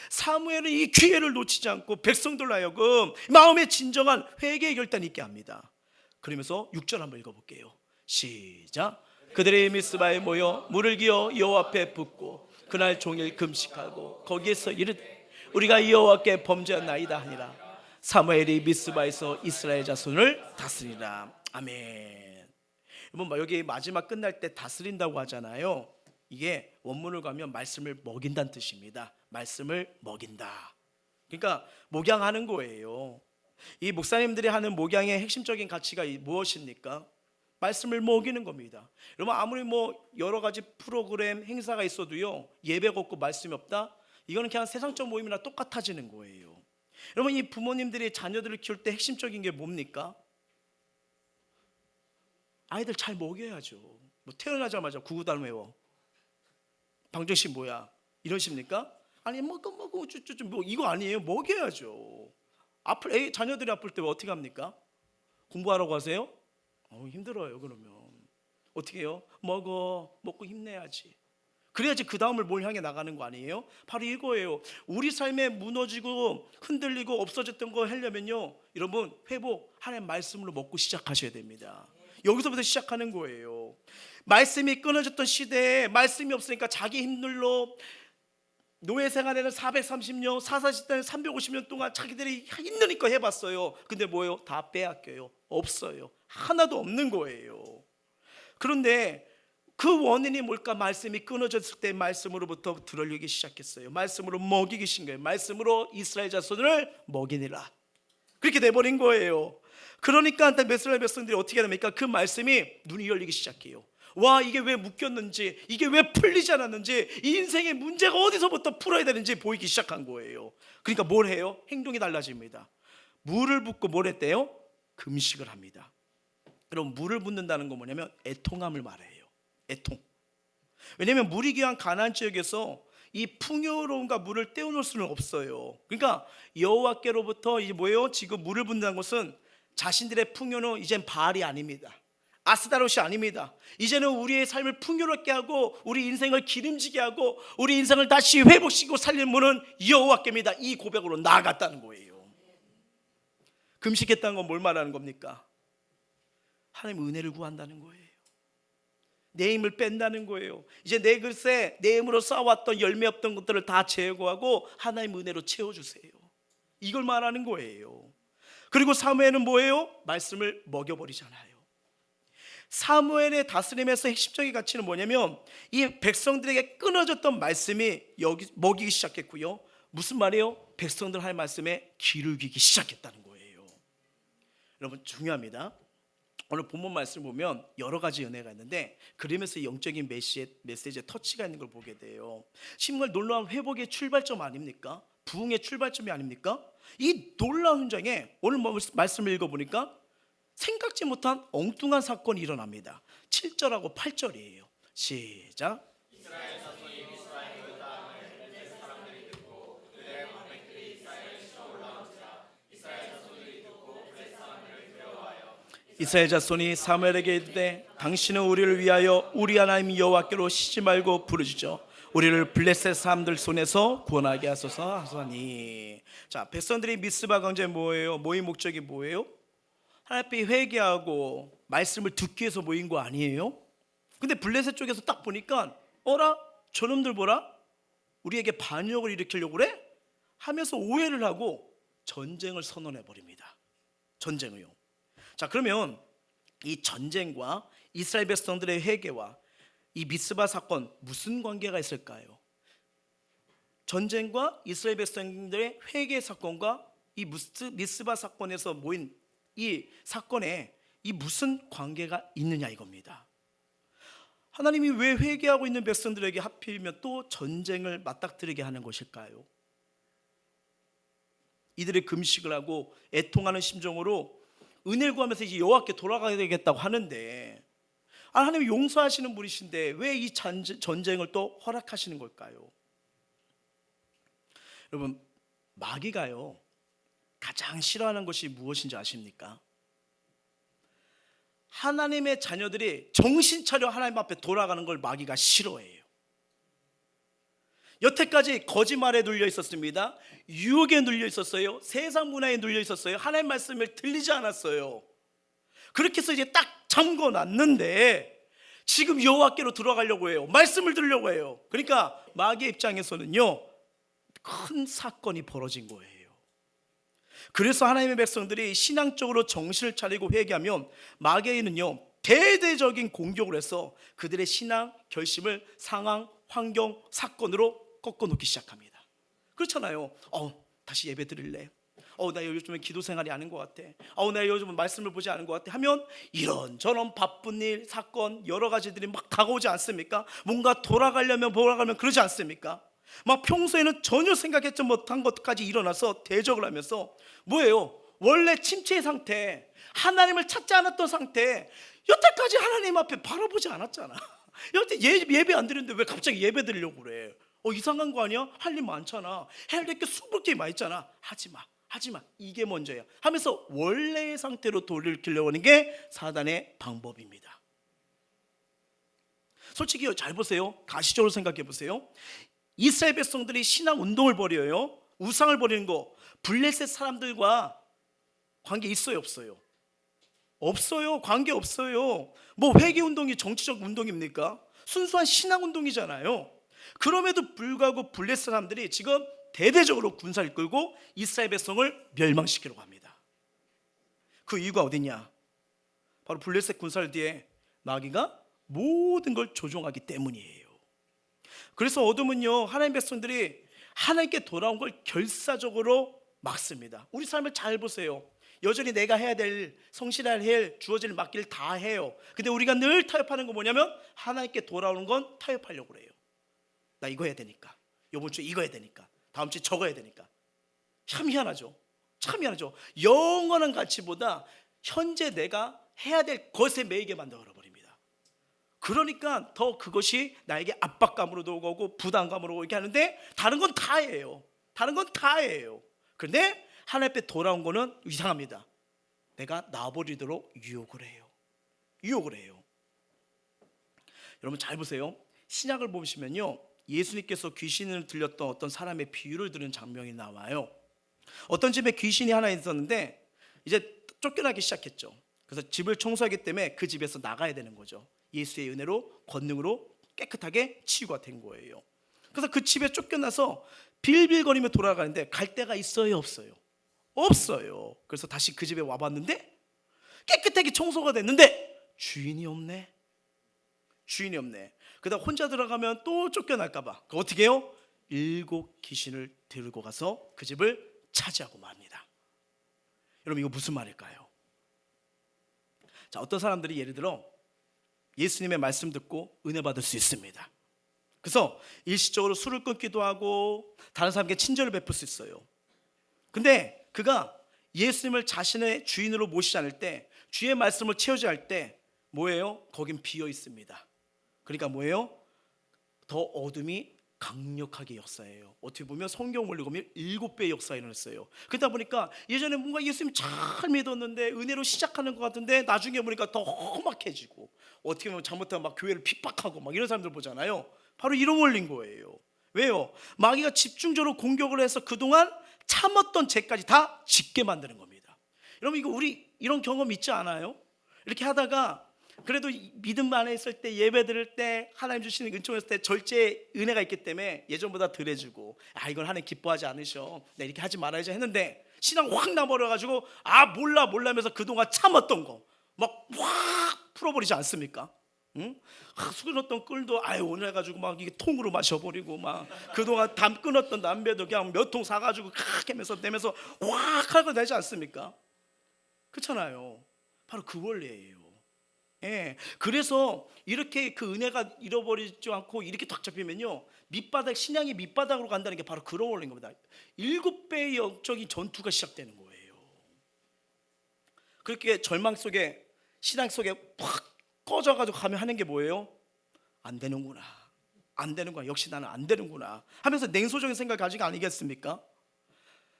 사무엘은 이 기회를 놓치지 않고 백성들 하여금 마음의 진정한 회개의 결단이 있게 합니다. 그러면서 6절 한번 읽어볼게요. 시작. 그들이 미스바에 모여 물을 기어 여호와 앞에 붓고 그날 종일 금식하고 거기에서 이르되 우리가 여호와께 범죄하나이다 하니라. 사무엘이 미스바에서 이스라엘 자손을 다스리라. 아멘. 여러분, 여기 마지막 끝날 때 다스린다고 하잖아요. 이게 원문을 가면 말씀을 먹인다는 뜻입니다. 말씀을 먹인다. 그러니까 목양하는 거예요. 이 목사님들이 하는 목양의 핵심적인 가치가 무엇입니까? 말씀을 먹이는 겁니다. 여러분, 아무리 여러 가지 프로그램 행사가 있어도요, 예배가 없고 말씀이 없다? 이거는 그냥 세상적 모임이나 똑같아지는 거예요. 여러분, 이 부모님들이 자녀들을 키울 때 핵심적인 게 뭡니까? 아이들 잘 먹여야죠. 태어나자마자 구구단 외워, 방정식 뭐야, 이러십니까? 아니 이거 아니에요. 먹여야죠. 자녀들이 아플 때 어떻게 합니까? 공부하라고 하세요? 힘들어요. 그러면 어떻게 해요? 먹고 힘내야지. 그래야지 그 다음을 뭘 향해 나가는 거 아니에요? 바로 이거예요. 우리 삶에 무너지고 흔들리고 없어졌던 거 하려면요, 여러분, 회복 하나님의 말씀으로 먹고 시작하셔야 됩니다. 여기서부터 시작하는 거예요. 말씀이 끊어졌던 시대에 말씀이 없으니까 자기 힘들로 노예 생활에는 430년, 사사시대는 350년 동안 자기들이 힘드니까 해봤어요. 근데 뭐예요? 다 빼앗겨요. 없어요. 하나도 없는 거예요. 그런데 그 원인이 뭘까? 말씀이 끊어졌을 때 말씀으로부터 들어오기 시작했어요. 말씀으로 먹이기 신 거예요. 말씀으로 이스라엘 자손을 먹이니라. 그렇게 돼버린 거예요. 그러니까 이스라엘 백성들이 어떻게 됩니까? 그 말씀이 눈이 열리기 시작해요. 와, 이게 왜 묶였는지, 이게 왜 풀리지 않았는지, 이 인생의 문제가 어디서부터 풀어야 되는지 보이기 시작한 거예요. 그러니까 뭘 해요? 행동이 달라집니다. 물을 붓고 뭘 했대요? 금식을 합니다. 그럼 물을 붓는다는 건 뭐냐면 애통함을 말해요. 애통. 왜냐하면 물이 귀한 가나안 지역에서 이 풍요로움과 물을 떼어놓을 수는 없어요. 그러니까 여호와께로부터 이제 뭐예요? 지금 물을 붓는다는 것은 자신들의 풍요는 이젠 바알이 아닙니다. 아스다롯이 아닙니다. 이제는 우리의 삶을 풍요롭게 하고 우리 인생을 기름지게 하고 우리 인생을 다시 회복시키고 살리는 분은 여호와께입니다. 이 고백으로 나아갔다는 거예요. 금식했다는 건 뭘 말하는 겁니까? 하나님 은혜를 구한다는 거예요. 내 힘을 뺀다는 거예요. 이제 내 글쎄 내 힘으로 쌓아왔던 열매 없던 것들을 다 제거하고 하나님 은혜로 채워주세요. 이걸 말하는 거예요. 그리고 사무엘은 뭐예요? 말씀을 먹여버리잖아요. 사무엘의 다스림에서 핵심적인 가치는 뭐냐면 이 백성들에게 끊어졌던 말씀이 여기 먹이기 시작했고요. 무슨 말이에요? 백성들 할 말씀에 귀를 기기 시작했다는 거예요. 여러분 중요합니다. 오늘 본문 말씀 보면 여러 가지 은혜가 있는데 그러면서 영적인 메시지의 터치가 있는 걸 보게 돼요. 정말 놀라운 회복의 출발점 아닙니까? 부흥의 출발점이 아닙니까? 이 놀라운 현장에 오늘 말씀을 읽어보니까 생각지 못한 엉뚱한 사건이 일어납니다. 7절하고 8절이에요. 시작. 이스라엘 자손이 사무엘에게 이르되 당신은 우리를 위하여 우리 하나님 여호와께로 쉬지 말고 부르짖어 우리를 블레셋 사람들 손에서 구원하게 하소서 하소니. 자, 백성들이 미스바 광장에 뭐예요? 모임 목적이 뭐예요? 하나님 앞에 회개하고 말씀을 듣기 위해서 모인 거 아니에요? 근데 블레셋 쪽에서 딱 보니까 어라? 저놈들 보라? 우리에게 반역을 일으키려고 그래? 하면서 오해를 하고 전쟁을 선언해 버립니다. 전쟁을요. 자, 그러면 이 전쟁과 이스라엘 백성들의 회개와 이 미스바 사건 무슨 관계가 있을까요? 전쟁과 이스라엘 백성들의 회개 사건과 이 미스바 사건에서 모인 이 사건에 이 무슨 관계가 있느냐 이겁니다. 하나님이 왜 회개하고 있는 백성들에게 하필이면 또 전쟁을 맞닥뜨리게 하는 것일까요? 이들이 금식을 하고 애통하는 심정으로 은혜를 구하면서 이제 여호와께 돌아가야 되겠다고 하는데 하나님이 용서하시는 분이신데 왜 이 전쟁을 또 허락하시는 걸까요? 여러분 마귀가요 가장 싫어하는 것이 무엇인지 아십니까? 하나님의 자녀들이 정신 차려 하나님 앞에 돌아가는 걸 마귀가 싫어해요. 여태까지 거짓말에 눌려 있었습니다. 유혹에 눌려 있었어요. 세상 문화에 눌려 있었어요. 하나님 말씀을 들리지 않았어요. 그렇게 해서 이제 딱 잠궈 놨는데 지금 여호와께로 들어가려고 해요. 말씀을 들으려고 해요. 그러니까 마귀의 입장에서는요 큰 사건이 벌어진 거예요. 그래서 하나님의 백성들이 신앙적으로 정신을 차리고 회개하면 마귀는요 대대적인 공격을 해서 그들의 신앙 결심을 상황, 환경, 사건으로 꺾어놓기 시작합니다. 그렇잖아요. 다시 예배 드릴래? 나 요즘에 기도 생활이 아닌 것 같아. 나 요즘은 말씀을 보지 않은 것 같아. 하면 이런저런 바쁜 일, 사건 여러 가지들이 막 다가오지 않습니까? 뭔가 돌아가려면 그러지 않습니까? 막 평소에는 전혀 생각했지 못한 것까지 일어나서 대적을 하면서 뭐예요? 원래 침체의 상태, 하나님을 찾지 않았던 상태, 여태까지 하나님 앞에 바라보지 않았잖아. 여태 예배 안 드리는데 왜 갑자기 예배 드리려고 그래? 이상한 거 아니야? 할 일 많잖아. 해야 될 게 수백 개 많이 있잖아. 하지마 이게 먼저야 하면서 원래의 상태로 돌이키려고 하는 게 사단의 방법입니다. 솔직히 잘 보세요. 가시적으로 생각해 보세요. 이스라엘 백성들이 신앙 운동을 벌여요. 우상을 버리는 거 블레셋 사람들과 관계 있어요 없어요? 없어요. 관계 없어요. 뭐 회개 운동이 정치적 운동입니까? 순수한 신앙 운동이잖아요. 그럼에도 불구하고 블레셋 사람들이 지금 대대적으로 군사를 끌고 이스라엘 백성을 멸망시키려고 합니다. 그 이유가 어디냐? 바로 블레셋 군사를 뒤에 마귀가 모든 걸 조종하기 때문이에요. 그래서 어둠은요 하나님 백성들이 하나님께 돌아온 걸 결사적으로 막습니다. 우리 삶을 잘 보세요. 여전히 내가 해야 될 성실해야 할 주어질 맡길 다 해요. 근데 우리가 늘 타협하는 건 뭐냐면 하나님께 돌아오는 건 타협하려고 그래요. 나 이거 해야 되니까, 이번 주에 이거 해야 되니까, 다음 주에 저거 해야 되니까. 참 희한하죠. 참 미안하죠. 영원한 가치보다 현재 내가 해야 될 것에 매이게 만들어버립니다. 그러니까 더 그것이 나에게 압박감으로도 오고 부담감으로 오게 하는데 다른 건 다예요. 다른 건 다예요. 그런데 하나님 앞에 돌아온 거는 이상합니다. 내가 놔버리도록 유혹을 해요. 유혹을 해요. 여러분 잘 보세요. 신약을 보시면요, 예수님께서 귀신을 들렸던 어떤 사람의 비유를 들은 장면이 나와요. 어떤 집에 귀신이 하나 있었는데 이제 쫓겨나기 시작했죠. 그래서 집을 청소하기 때문에 그 집에서 나가야 되는 거죠. 예수의 은혜로 권능으로 깨끗하게 치유가 된 거예요. 그래서 그 집에 쫓겨나서 빌빌거리며 돌아가는데 갈 데가 있어요, 없어요? 없어요. 그래서 다시 그 집에 와봤는데 깨끗하게 청소가 됐는데 주인이 없네. 주인이 없네. 그러다 혼자 들어가면 또 쫓겨날까봐 어떻게 해요? 7 귀신을 들고 가서 그 집을 차지하고 맙니다. 여러분 이거 무슨 말일까요? 자, 어떤 사람들이 예를 들어 예수님의 말씀 듣고 은혜 받을 수 있습니다. 그래서 일시적으로 술을 끊기도 하고 다른 사람에게 친절을 베풀 수 있어요. 근데 그가 예수님을 자신의 주인으로 모시지 않을 때, 주의 말씀을 채우지 않을 때 뭐예요? 거긴 비어 있습니다. 그러니까 뭐예요? 더 어둠이 강력하게 역사해요. 어떻게 보면 성경 원리 보면 7배의 역사가 일어났어요. 그러다 보니까 예전에 뭔가 예수님 잘 믿었는데 은혜로 시작하는 것 같은데 나중에 보니까 더 험악해지고, 어떻게 보면 잘못하면 막 교회를 핍박하고 막 이런 사람들 보잖아요. 바로 이런 원리인 거예요. 왜요? 마귀가 집중적으로 공격을 해서 그동안 참았던 죄까지 다 짓게 만드는 겁니다. 여러분 이거 우리 이런 경험 있지 않아요? 이렇게 하다가 그래도 믿음 안에 있을 때, 예배 드릴 때, 하나님 주시는 은총을 했을 때 절제 은혜가 있기 때문에 예전보다 덜해지고, 아 이건 하나님 기뻐하지 않으셔, 내 이렇게 하지 말아야지 했는데 신앙 확 나버려가지고 아 몰라 하면서 그동안 참았던 거 막 확 풀어버리지 않습니까? 응? 숙여놨던 꿀도 아유 오늘 해가지고 막 이게 통으로 마셔버리고, 막 그동안 담 끊었던 담배도 그냥 몇 통 사가지고 칵 하면서 내면서 확 하고 되지 않습니까? 그렇잖아요. 바로 그 원리예요. 예, 그래서 이렇게 그 은혜가 잃어버리지 않고 이렇게 딱 잡히면요, 밑바닥, 신앙이 밑바닥으로 간다는 게 바로 그런 원리인 겁니다. 7배의 영적인 전투가 시작되는 거예요. 그렇게 절망 속에, 신앙 속에 팍 꺼져가지고 가면 하는 게 뭐예요? 안 되는구나, 안 되는구나, 역시 나는 안 되는구나 하면서 냉소적인 생각 가지고 아니겠습니까?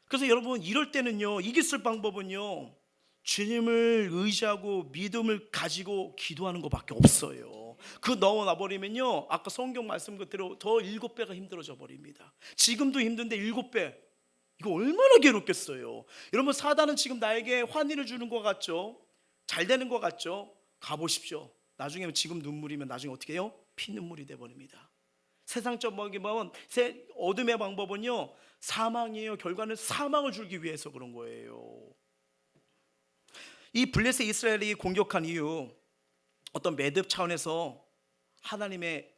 그래서 여러분 이럴 때는요, 이길 수 방법은요, 주님을 의지하고 믿음을 가지고 기도하는 것밖에 없어요. 그 넣어놔버리면요, 아까 성경 말씀 그대로 더 7배가 힘들어져 버립니다. 지금도 힘든데 7배, 이거 얼마나 괴롭겠어요. 여러분 사단은 지금 나에게 환희를 주는 것 같죠? 잘 되는 것 같죠? 가보십시오. 나중에 지금 눈물이면 나중에 어떻게 해요? 피눈물이 돼버립니다. 세상적인 방법은, 어둠의 방법은요 사망이에요. 결과는 사망을 주기 위해서 그런 거예요. 이 블레셋 이스라엘이 공격한 이유, 어떤 매듭 차원에서 하나님의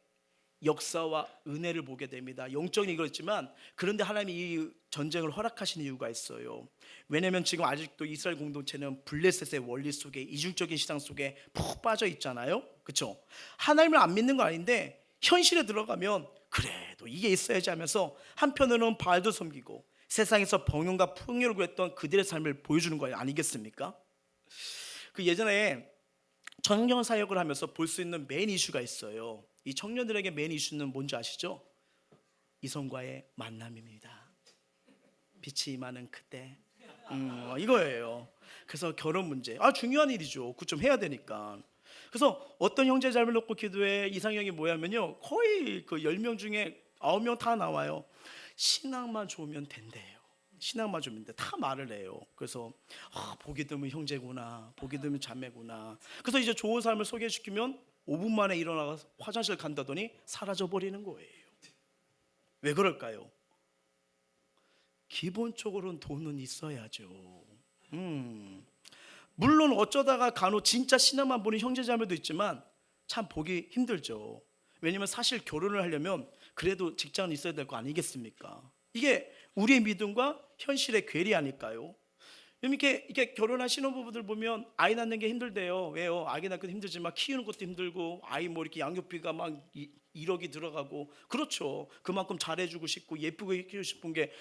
역사와 은혜를 보게 됩니다. 영적인 이거였지만 그런데 하나님이 이 전쟁을 허락하신 이유가 있어요. 왜냐하면 지금 아직도 이스라엘 공동체는 블레셋의 원리 속에, 이중적인 시장 속에 푹 빠져 있잖아요. 그렇죠? 하나님을 안 믿는 건 아닌데 현실에 들어가면 그래도 이게 있어야지 하면서 한편으로는 바알도 섬기고 세상에서 번영과 풍요를 구했던 그들의 삶을 보여주는 거 아니겠습니까? 그 예전에 청년 사역을 하면서 볼 수 있는 메인 이슈가 있어요. 이 청년들에게 메인 이슈는 뭔지 아시죠? 이성과의 만남입니다. 빛이 임하는 그때, 이거예요. 그래서 결혼 문제, 중요한 일이죠. 그거 좀 해야 되니까. 그래서 어떤 형제 잘못 놓고 기도해, 이상형이 뭐냐면요, 거의 그 10명 중에 9명 다 나와요. 신앙만 좋으면 된대요. 신앙만 좀 있는데 다 말을 해요. 그래서 보기 드문 형제구나, 보기 드문 자매구나. 그래서 이제 좋은 삶을 소개시키면 5분 만에 일어나서 화장실 간다더니 사라져 버리는 거예요. 왜 그럴까요? 기본적으로는 돈은 있어야죠. 물론 어쩌다가 간혹 진짜 신앙만 보는 형제자매도 있지만 참 보기 힘들죠. 왜냐면 사실 결혼을 하려면 그래도 직장은 있어야 될 거 아니겠습니까? 이게 우리의 믿음과 현실의 괴리 아닐까요? 이렇게 결혼하시는 부부들 보면 아이 낳는 게 힘들대요. 왜요? 아기 낳기도 힘들지만 키우는 것도 힘들고, 아이 뭐 이렇게 양육비가 막 1억이 들어가고, 그렇죠. 그만큼 잘해주고 싶고 예쁘게 키우고 싶은 게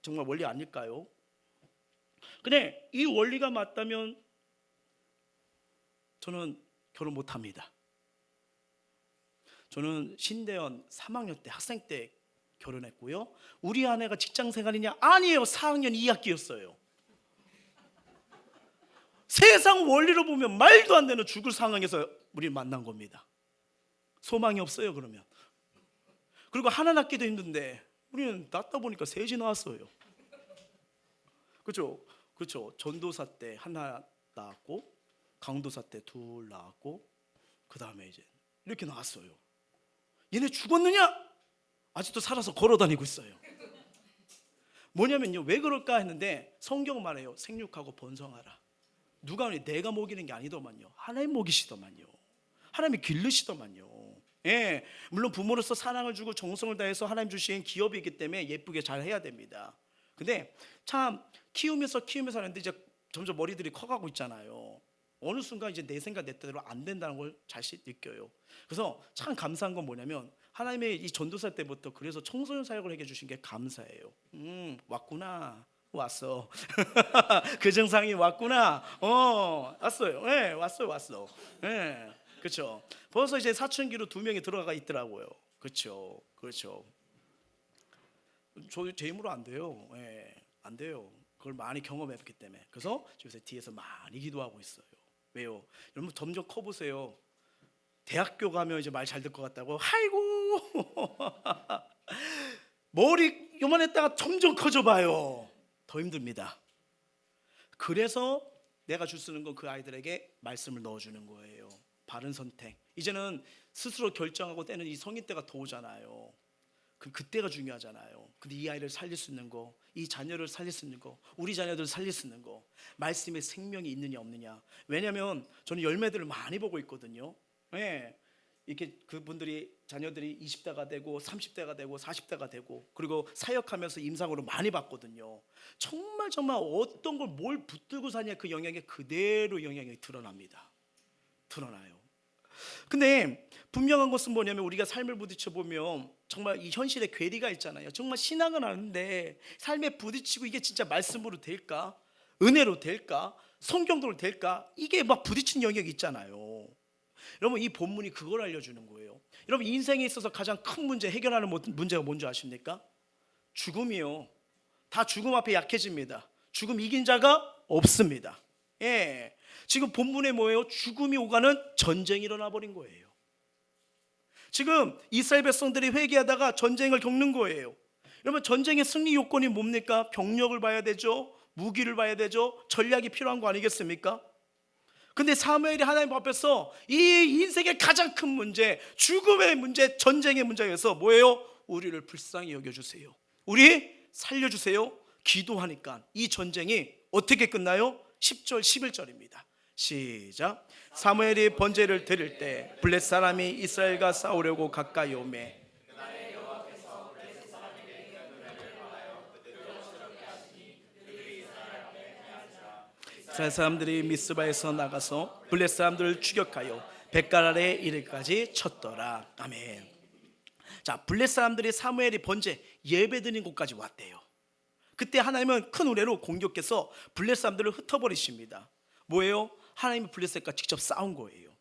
정말 원리 아닐까요? 근데 이 원리가 맞다면 저는 결혼 못합니다. 저는 신대원 3학년 때 학생 때 결혼했고요. 우리 아내가 직장 생활이냐? 아니에요. 4학년 2학기였어요. 세상 원리로 보면 말도 안 되는 죽을 상황에서 우리 만난 겁니다. 소망이 없어요. 그러면. 그리고 하나 낳기도 힘든데 우리는 낳다 보니까 셋이 나왔어요. 그렇죠? 그렇죠. 전도사 때 하나 낳았고, 강도사 때 둘 낳았고, 그 다음에 이제 이렇게 나왔어요. 얘네 죽었느냐? 아직도 살아서 걸어다니고 있어요. 뭐냐면요, 왜 그럴까 했는데 성경 말해요. 생육하고 번성하라. 누가 하니 내가 먹이는 게 아니더만요. 하나님 먹이시더만요. 하나님이 기르시더만요. 예, 물론 부모로서 사랑을 주고 정성을 다해서 하나님 주신 기업이기 때문에 예쁘게 잘 해야 됩니다. 근데 참 키우면서 하는데 이제 점점 머리들이 커가고 있잖아요. 어느 순간 이제 내 생각 내 뜻대로 안 된다는 걸 다시 느껴요. 그래서 참 감사한 건 뭐냐면 하나님의 이 전도사 때부터 그래서 청소년 사역을 해게 주신 게 감사해요. 왔구나. 왔어. 그 증상이 왔구나. 왔어요. 네, 왔어. 네, 그렇죠. 벌써 이제 사춘기로 2명이 들어가 있더라고요. 그렇죠. 제 힘으로 안 돼요. 네, 안 돼요. 그걸 많이 경험했기 때문에. 그래서 요새 뒤에서 많이 기도하고 있어요. 왜요? 여러분 점점 커 보세요. 대학교 가면 이제 말 잘 될 것 같다고. 아이고. 머리 요만했다가 점점 커져 봐요. 더 힘듭니다. 그래서 내가 줄 수 있는 건 그 아이들에게 말씀을 넣어주는 거예요. 바른 선택. 이제는 스스로 결정하고 때는 이 성인 때가 더 오잖아요. 그때가 중요하잖아요. 근데 이 아이를 살릴 수 있는 거, 이 자녀를 살릴 수 있는 거, 우리 자녀들을 살릴 수 있는 거, 말씀에 생명이 있느냐 없느냐. 왜냐하면 저는 열매들을 많이 보고 있거든요. 네. 이렇게 그분들이 자녀들이 20대가 되고 30대가 되고 40대가 되고 그리고 사역하면서 임상으로 많이 봤거든요. 정말 어떤 걸 뭘 붙들고 사냐 그 영향이 그대로 영향이 드러나요. 근데 분명한 것은 뭐냐면 우리가 삶을 부딪혀 보면 정말 이 현실에 괴리가 있잖아요. 정말 신앙은 아는데 삶에 부딪히고 이게 진짜 말씀으로 될까? 은혜로 될까? 성경대로 될까? 이게 막 부딪히는 영역이 있잖아요. 여러분 이 본문이 그걸 알려주는 거예요. 여러분 인생에 있어서 가장 큰 문제, 해결하는 문제가 뭔지 아십니까? 죽음이요. 다 죽음 앞에 약해집니다. 죽음 이긴 자가 없습니다. 예. 지금 본문에 뭐예요? 죽음이 오가는 전쟁이 일어나 버린 거예요. 지금 이스라엘 백성들이 회개하다가 전쟁을 겪는 거예요. 여러분 전쟁의 승리 요건이 뭡니까? 병력을 봐야 되죠. 무기를 봐야 되죠. 전략이 필요한 거 아니겠습니까? 근데 사무엘이 하나님 앞에서 이 인생의 가장 큰 문제, 죽음의 문제, 전쟁의 문제에서 뭐예요? 우리를 불쌍히 여겨주세요. 우리 살려주세요. 기도하니까 이 전쟁이 어떻게 끝나요? 10절 11절입니다. 시작. 사무엘이 번제를 드릴 때 블렛 사람이 이스라엘과 싸우려고 가까이 오매 이스라엘 사람들이 미스바에서 나가서 블렛 사람들을 추격하여 벳갈 아래 이르기까지 쳤더라. 아멘. 자, 블렛 사람들이 사무엘이 번제 예배 드린 곳까지 왔대요. 그때 하나님은 큰 우레로 공격해서 블렛 사람들을 흩어버리십니다. 뭐예요? 하나님이 블렛과 직접 싸운 거예요.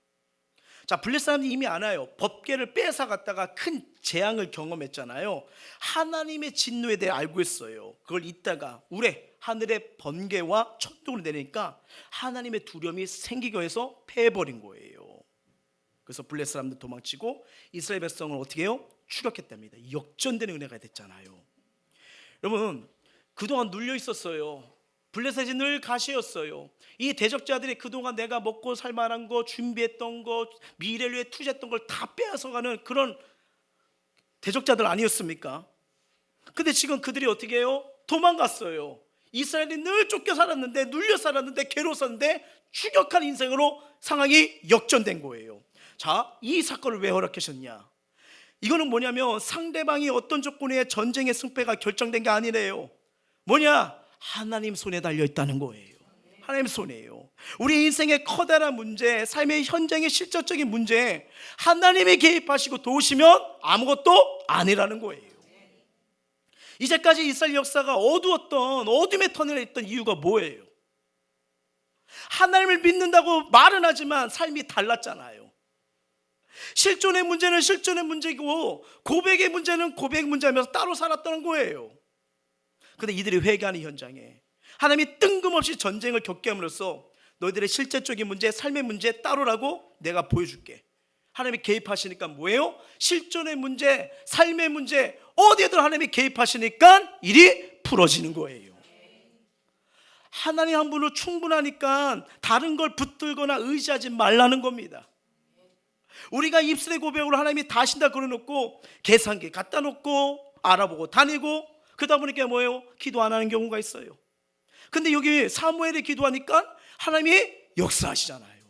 자, 블렛 사람들이 이미 알아요. 법궤를 뺏어갔다가 큰 재앙을 경험했잖아요. 하나님의 진노에 대해 알고 있어요. 그걸 잊다가 우레 하늘의 번개와 천둥을 내리니까 하나님의 두려움이 생기게 해서 패해버린 거예요. 그래서 블렛 사람들 도망치고 이스라엘 백성을 어떻게 해요? 추격했답니다. 역전되는 은혜가 됐잖아요. 여러분 그동안 눌려 있었어요. 블레셋이 늘 가시였어요. 이 대적자들이 그동안 내가 먹고 살 만한 거, 준비했던 거, 미래를 위해 투자했던 걸 다 빼앗아가는 그런 대적자들 아니었습니까? 근데 지금 그들이 어떻게 해요? 도망갔어요. 이스라엘이 늘 쫓겨 살았는데, 눌려 살았는데, 괴로웠었는데 추격한 인생으로 상황이 역전된 거예요. 자, 이 사건을 왜 허락하셨냐? 이거는 뭐냐면 상대방이 어떤 조건에 전쟁의 승패가 결정된 게 아니래요. 뭐냐? 하나님 손에 달려있다는 거예요. 하나님 손이에요. 우리 인생의 커다란 문제, 삶의 현장의 실질적인 문제, 하나님이 개입하시고 도우시면 아무것도 아니라는 거예요. 이제까지 이스라엘 역사가 어두웠던 어둠의 터널에 있던 이유가 뭐예요? 하나님을 믿는다고 말은 하지만 삶이 달랐잖아요. 실존의 문제는 실존의 문제고 고백의 문제는 고백 문제하면서 따로 살았다는 거예요. 근데 이들이 회개하는 현장에 하나님이 뜬금없이 전쟁을 겪게 함으로써 너희들의 실제적인 문제, 삶의 문제 따로라고 내가 보여줄게. 하나님이 개입하시니까 뭐예요? 실존의 문제, 삶의 문제 어디에든 하나님이 개입하시니까 일이 풀어지는 거예요. 하나님 한 분으로 충분하니까 다른 걸 붙들거나 의지하지 말라는 겁니다. 우리가 입술의 고백으로 하나님이 다 하신다 그러놓고 계산기 갖다 놓고 알아보고 다니고 그러다 보니까 뭐예요? 기도 안 하는 경우가 있어요. 근데 여기 사무엘이 기도하니까 하나님이 역사하시잖아요.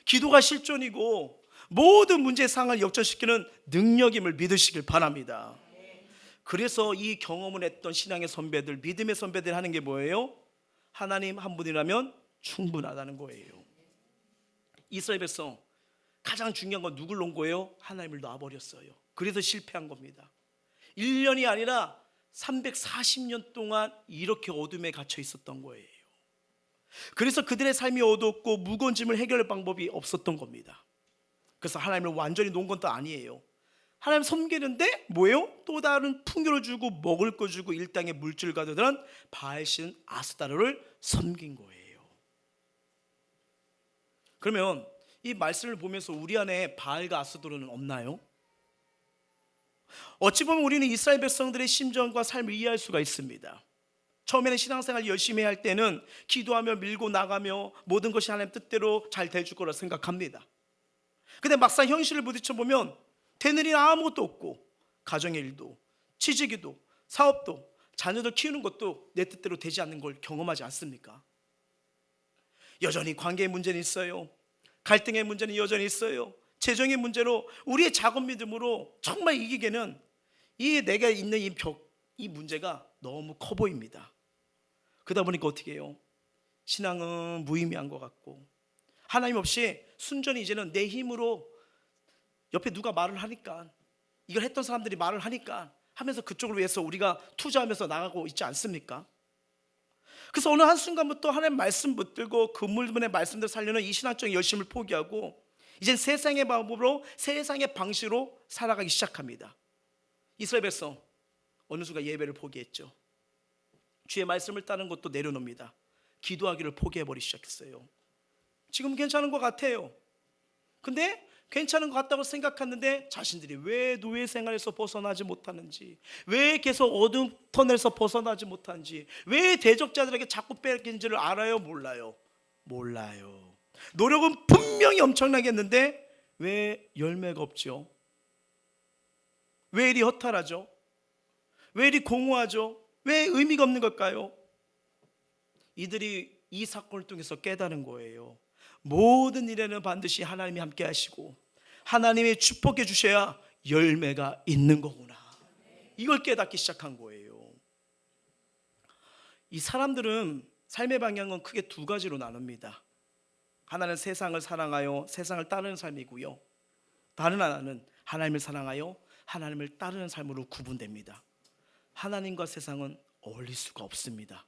기도가 실존이고 모든 문제의 상황을 역전시키는 능력임을 믿으시길 바랍니다. 그래서 이 경험을 했던 신앙의 선배들, 믿음의 선배들이 하는 게 뭐예요? 하나님 한 분이라면 충분하다는 거예요. 이스라엘 백성 가장 중요한 건 누굴 놓은 거예요? 하나님을 놔버렸어요. 그래서 실패한 겁니다. 1년이 아니라 340년 동안 이렇게 어둠에 갇혀 있었던 거예요. 그래서 그들의 삶이 어두웠고 무거운 짐을 해결할 방법이 없었던 겁니다. 그래서 하나님을 완전히 놓은 건 또 아니에요. 하나님 섬기는데 뭐예요? 또 다른 풍요를 주고 먹을 거 주고 일당의 물질을 가져다는 바알신 아스타르를 섬긴 거예요. 그러면 이 말씀을 보면서 우리 안에 바알과 아스타르는 없나요? 어찌 보면 우리는 이스라엘 백성들의 심정과 삶을 이해할 수가 있습니다. 처음에는 신앙생활 열심히 할 때는 기도하며 밀고 나가며 모든 것이 하나님 뜻대로 잘 될 거라 생각합니다. 근데 막상 현실을 부딪혀 보면 되는 일 아무것도 없고 가정의 일도 취직이도 사업도 자녀들 키우는 것도 내 뜻대로 되지 않는 걸 경험하지 않습니까? 여전히 관계의 문제는 있어요. 갈등의 문제는 여전히 있어요. 재정의 문제로 우리의 작은 믿음으로 정말 이기기에는 이 내가 있는 이 벽, 이 문제가 너무 커 보입니다. 그러다 보니까 어떻게 해요? 신앙은 무의미한 것 같고 하나님 없이 순전히 이제는 내 힘으로 옆에 누가 말을 하니까 이걸 했던 사람들이 말을 하니까 하면서 그쪽을 위해서 우리가 투자하면서 나가고 있지 않습니까? 그래서 어느 한순간부터 하나님 말씀 붙들고 그물분의 말씀대로 살려는 이 신앙적인 열심을 포기하고 이제 세상의 방법으로 세상의 방식으로 살아가기 시작합니다. 이스라엘 백성 어느 순간 예배를 포기했죠. 주의 말씀을 따르는 것도 내려놓습니다. 기도하기를 포기해버리기 시작했어요. 지금 괜찮은 것 같아요. 근데 괜찮은 것 같다고 생각했는데 자신들이 왜 노예 생활에서 벗어나지 못하는지, 왜 계속 어둠 터널에서 벗어나지 못하는지, 왜 대적자들에게 자꾸 뺏긴지를 알아요? 몰라요? 몰라요. 노력은 분명히 엄청나게 했는데 왜 열매가 없죠? 왜 이리 허탈하죠? 왜 이리 공허하죠? 왜 의미가 없는 걸까요? 이들이 이 사건을 통해서 깨달은 거예요. 모든 일에는 반드시 하나님이 함께 하시고 하나님이 축복해 주셔야 열매가 있는 거구나. 이걸 깨닫기 시작한 거예요. 이 사람들은 삶의 방향은 크게 두 가지로 나눕니다. 하나는 세상을 사랑하여 세상을 따르는 삶이고요. 다른 하나는 하나님을 사랑하여 하나님을 따르는 삶으로 구분됩니다. 하나님과 세상은 어울릴 수가 없습니다.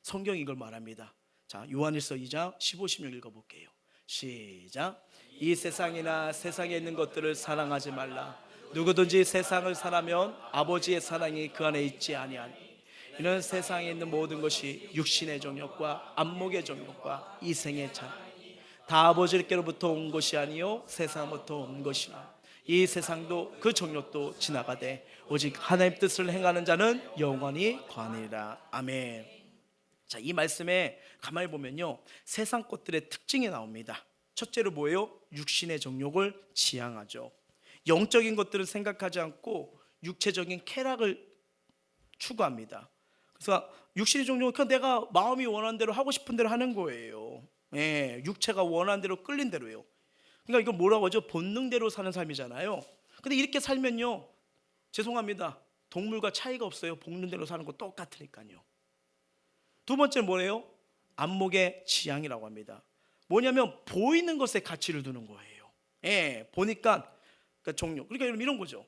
성경이 이걸 말합니다. 자, 요한일서 2장 15, 16 읽어볼게요. 시작. 이 세상이나 세상에 있는 것들을 사랑하지 말라. 누구든지 세상을 사랑하면 아버지의 사랑이 그 안에 있지 아니하니 이는 세상에 있는 모든 것이 육신의 정욕과 안목의 정욕과 이생의 자랑이니 다 아버지께로부터 온 것이 아니요 세상부터 온 것이나 이 세상도 그 정욕도 지나가되 오직 하나님 뜻을 행하는 자는 영원히 거하리라. 아멘. 자, 이 말씀에 가만히 보면요, 세상 것들의 특징이 나옵니다. 첫째로 뭐예요? 육신의 정욕을 지향하죠. 영적인 것들을 생각하지 않고 육체적인 쾌락을 추구합니다. 그래서 육신의 정욕은 그냥 내가 마음이 원하는 대로 하고 싶은 대로 하는 거예요. 예, 육체가 원하는 대로 끌린 대로요. 그러니까 이걸 뭐라고 하죠? 본능대로 사는 삶이잖아요. 근데 이렇게 살면요, 죄송합니다, 동물과 차이가 없어요. 본능대로 사는 거 똑같으니까요. 두 번째는 뭐예요? 안목의 지향이라고 합니다. 뭐냐면 보이는 것에 가치를 두는 거예요. 예, 보니까 그러니까 종료. 그러니까 이런 거죠.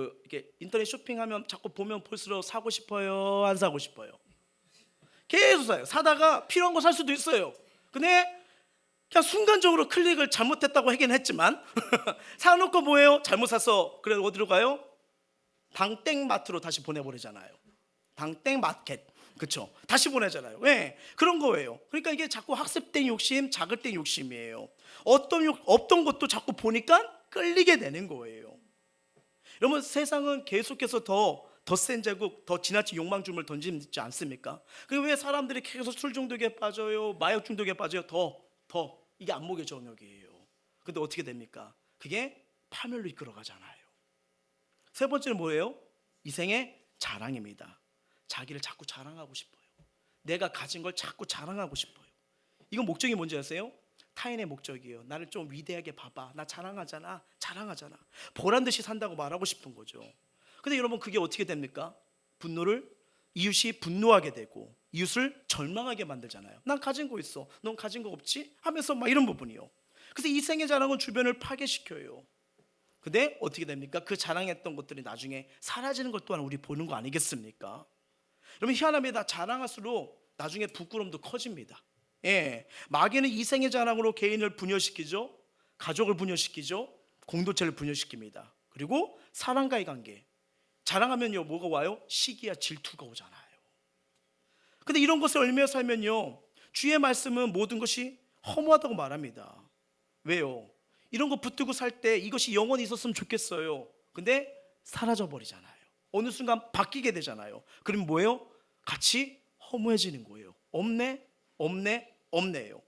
이렇게 인터넷 쇼핑하면 자꾸 보면 볼수록 사고 싶어요, 안 사고 싶어요? 계속 사요. 사다가 필요한 거 살 수도 있어요. 근데 그냥 순간적으로 클릭을 잘못했다고 하긴 했지만 사놓고 뭐예요? 잘못 샀어. 그래 어디로 가요? 당땡마트로 다시 보내버리잖아요. 당땡마켓, 그렇죠? 다시 보내잖아요. 왜? 그런 거예요. 그러니까 이게 자꾸 학습된 욕심, 자극 된 욕심이에요. 없던 것도 자꾸 보니까 끌리게 되는 거예요. 여러분, 세상은 계속해서 더 센 자국, 더 지나친 욕망주문을 던지지 않습니까? 그리고 왜 사람들이 계속 술 중독에 빠져요, 마약 중독에 빠져요? 더 이게 안목의 정욕이에요. 근데 어떻게 됩니까? 그게 파멸로 이끌어가잖아요. 세 번째는 뭐예요? 이생의 자랑입니다. 자기를 자꾸 자랑하고 싶어요. 내가 가진 걸 자꾸 자랑하고 싶어요. 이건 목적이 뭔지 아세요? 타인의 목적이에요. 나를 좀 위대하게 봐봐. 나 자랑하잖아. 보란 듯이 산다고 말하고 싶은 거죠. 근데 여러분, 그게 어떻게 됩니까? 이웃이 분노하게 되고 이웃을 절망하게 만들잖아요. 난 가진 거 있어, 넌 가진 거 없지? 하면서 막 이런 부분이요. 그래서 이생의 자랑은 주변을 파괴시켜요. 근데 어떻게 됩니까? 그 자랑했던 것들이 나중에 사라지는 것 또한 우리 보는 거 아니겠습니까? 여러분, 희한합니다. 자랑할수록 나중에 부끄러움도 커집니다. 예, 마귀는 이생의 자랑으로 개인을 분열시키죠. 가족을 분열시키죠. 공동체를 분열시킵니다. 그리고 사람과의 관계, 자랑하면요 뭐가 와요? 시기와 질투가 오잖아요. 근데 이런 것을 얼며 살면요, 주의 말씀은 모든 것이 허무하다고 말합니다. 왜요? 이런 거 붙들고 살 때 이것이 영원히 있었으면 좋겠어요. 근데 사라져 버리잖아요. 어느 순간 바뀌게 되잖아요. 그럼 뭐예요? 같이 허무해지는 거예요. 없네요.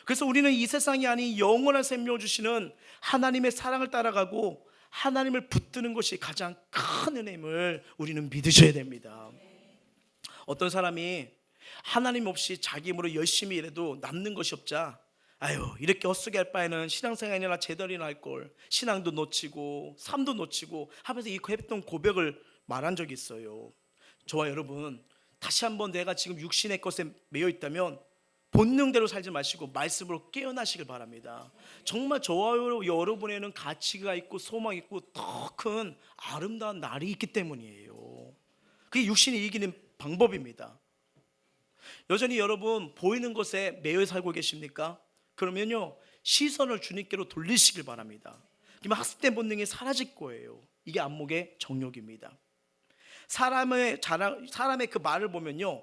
그래서 우리는 이 세상이 아닌 영원한 생명을 주시는 하나님의 사랑을 따라가고 하나님을 붙드는 것이 가장 큰 은혜임을 우리는 믿으셔야 됩니다. 어떤 사람이 하나님 없이 자기 힘으로 열심히 일해도 남는 것이 없자, 이렇게 헛쓰게 할 바에는 신앙생활이나 제대로나 할 걸, 신앙도 놓치고 삶도 놓치고 하면서 이 했던 고백을 말한 적이 있어요. 저와 여러분, 다시 한번 내가 지금 육신의 것에 매여 있다면 본능대로 살지 마시고 말씀으로 깨어나시길 바랍니다. 정말 저와 여러분에는 가치가 있고 소망이 있고 더 큰 아름다운 날이 있기 때문이에요. 그게 육신이 이기는 방법입니다. 여전히 여러분 보이는 것에 매여 살고 계십니까? 그러면요, 시선을 주님께로 돌리시길 바랍니다. 그러면 학습된 본능이 사라질 거예요. 이게 안목의 정욕입니다. 사람의 그 말을 보면요,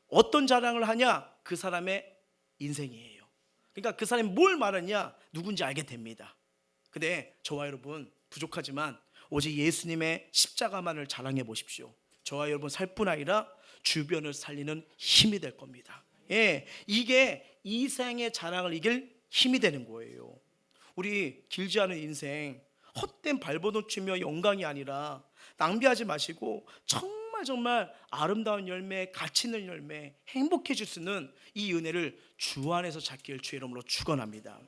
어떤 자랑을 하냐? 그 사람의 인생이에요. 그러니까 그 사람이 뭘 말하냐? 누군지 알게 됩니다. 근데 저와 여러분 부족하지만 오직 예수님의 십자가만을 자랑해 보십시오. 저와 여러분 살 뿐 아니라 주변을 살리는 힘이 될 겁니다. 예, 이게 이생의 자랑을 이길 힘이 되는 거예요. 우리 길지 않은 인생 헛된 발버둥치며 영광이 아니라 낭비하지 마시고 정말 아름다운 열매, 가치 있는 열매, 행복해질 수 있는 이 은혜를 주 안에서 찾길 주의 이름으로 축원합니다.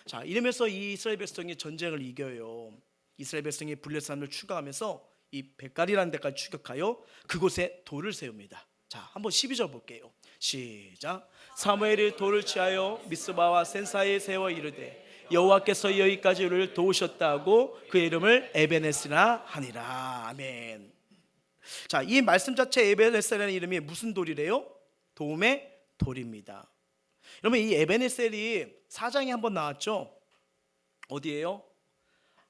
자, 이러면서 이 이스라엘 백성이 전쟁을 이겨요. 이스라엘 백성이 블레셋 사람을 추격하면서 이 벳갈이라는 데까지 추격하여 그곳에 돌을 세웁니다. 자, 한번 12절 볼게요. 시작. 사무엘이 돌을 취하여 미스바와 센 사이에 세워 이르되 여호와께서 여기까지 우리를 도우셨다고 그의 이름을 에베네스라 하니라. 아멘. 자, 이 말씀 자체 에베네셀이라는 이름이 무슨 돌이래요? 도움의 돌입니다. 여러분, 이 에베네셀이 4장에 한번 나왔죠. 어디예요?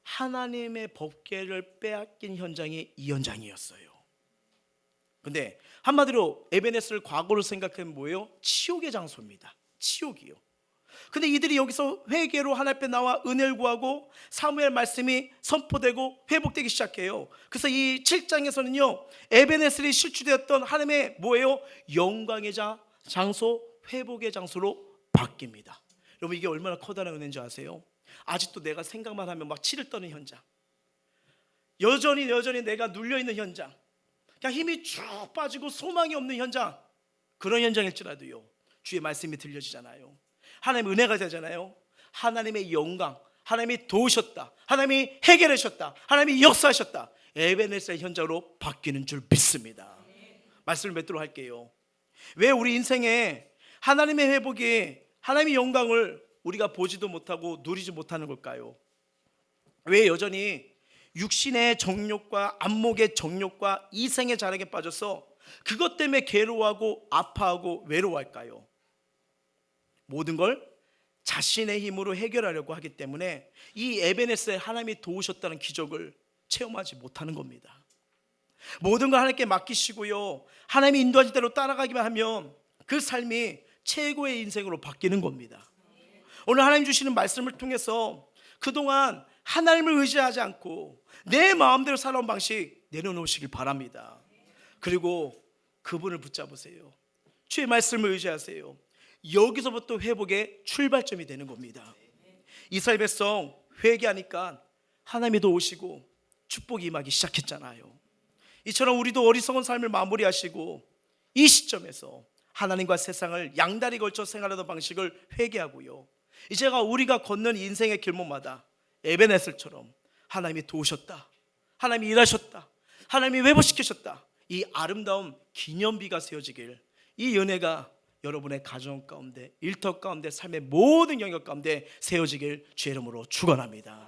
하나님의 법궤를 빼앗긴 현장이 이 현장이었어요. 근데 한마디로 에베네셀 과거를 생각하면 뭐예요? 치욕의 장소입니다. 치욕이요. 근데 이들이 여기서 회개로 하나님 앞에 나와 은혜를 구하고 사무엘 말씀이 선포되고 회복되기 시작해요. 그래서 이 7장에서는요, 에베네셀이 실추되었던 하나님의 뭐예요? 영광의 장소, 회복의 장소로 바뀝니다. 여러분, 이게 얼마나 커다란 은혜인지 아세요? 아직도 내가 생각만 하면 막 치를 떠는 현장, 여전히 내가 눌려있는 현장, 그냥 힘이 쭉 빠지고 소망이 없는 현장, 그런 현장일지라도요, 주의 말씀이 들려지잖아요. 하나님의 은혜가 되잖아요. 하나님의 영광, 하나님이 도우셨다, 하나님이 해결하셨다, 하나님이 역사하셨다, 에베네셀 현장으로 바뀌는 줄 믿습니다. 말씀을 맺도록 할게요. 왜 우리 인생에 하나님의 회복이, 하나님의 영광을 우리가 보지도 못하고 누리지 못하는 걸까요? 왜 여전히 육신의 정욕과 안목의 정욕과 이생의 자랑에 빠져서 그것 때문에 괴로워하고 아파하고 외로워할까요? 모든 걸 자신의 힘으로 해결하려고 하기 때문에 이 에베네스에 하나님이 도우셨다는 기적을 체험하지 못하는 겁니다. 모든 걸 하나님께 맡기시고요, 하나님이 인도하실 대로 따라가기만 하면 그 삶이 최고의 인생으로 바뀌는 겁니다. 오늘 하나님 주시는 말씀을 통해서 그동안 하나님을 의지하지 않고 내 마음대로 살아온 방식 내려놓으시길 바랍니다. 그리고 그분을 붙잡으세요. 주의 말씀을 의지하세요. 여기서부터 회복의 출발점이 되는 겁니다. 이스라엘 백성 회개하니까 하나님이 도우시고 축복이 임하기 시작했잖아요. 이처럼 우리도 어리석은 삶을 마무리하시고 이 시점에서 하나님과 세상을 양다리 걸쳐 생활하던 방식을 회개하고요, 이제가 우리가 걷는 인생의 길목마다 에베네셀처럼 하나님이 도우셨다, 하나님이 일하셨다, 하나님이 회복시키셨다, 이 아름다운 기념비가 세워지길, 이 은혜가 여러분의 가정 가운데, 일터 가운데, 삶의 모든 영역 가운데 세워지길 주의 이름으로 축원합니다.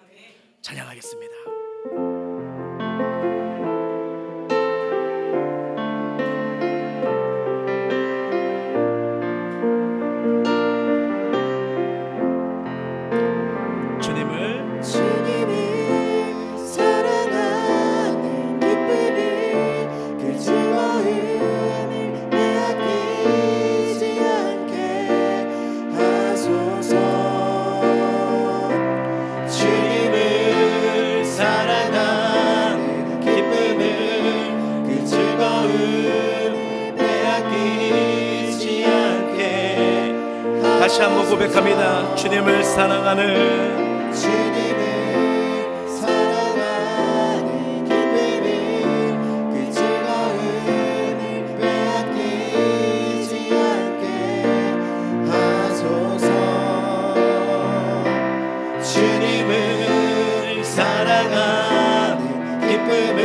찬양하겠습니다. 다시 한번 고백합니다. 주님을 사랑하는, 주님을 사랑하는 기쁨이 그 즐거움을 빼앗기지 않게 하소서. 주님을 사랑하는 기쁨을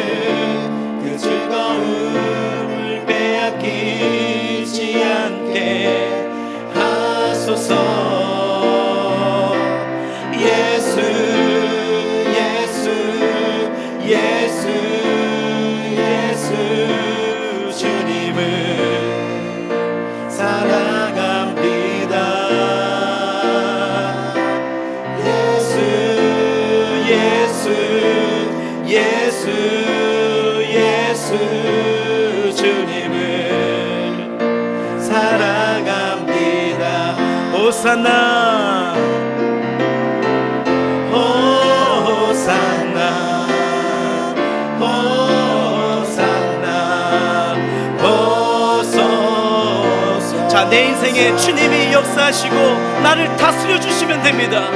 그 즐거움을 빼앗기지 않게 예수 예수 예수 예수 주님을 사랑합니다. 예수 예수 예수 예수 주님을 사랑합니다. 호산나 호산나 호산나 호소서. 자, 내 인생에 주님이 역사하시고 나를 다스려 주시면 됩니다.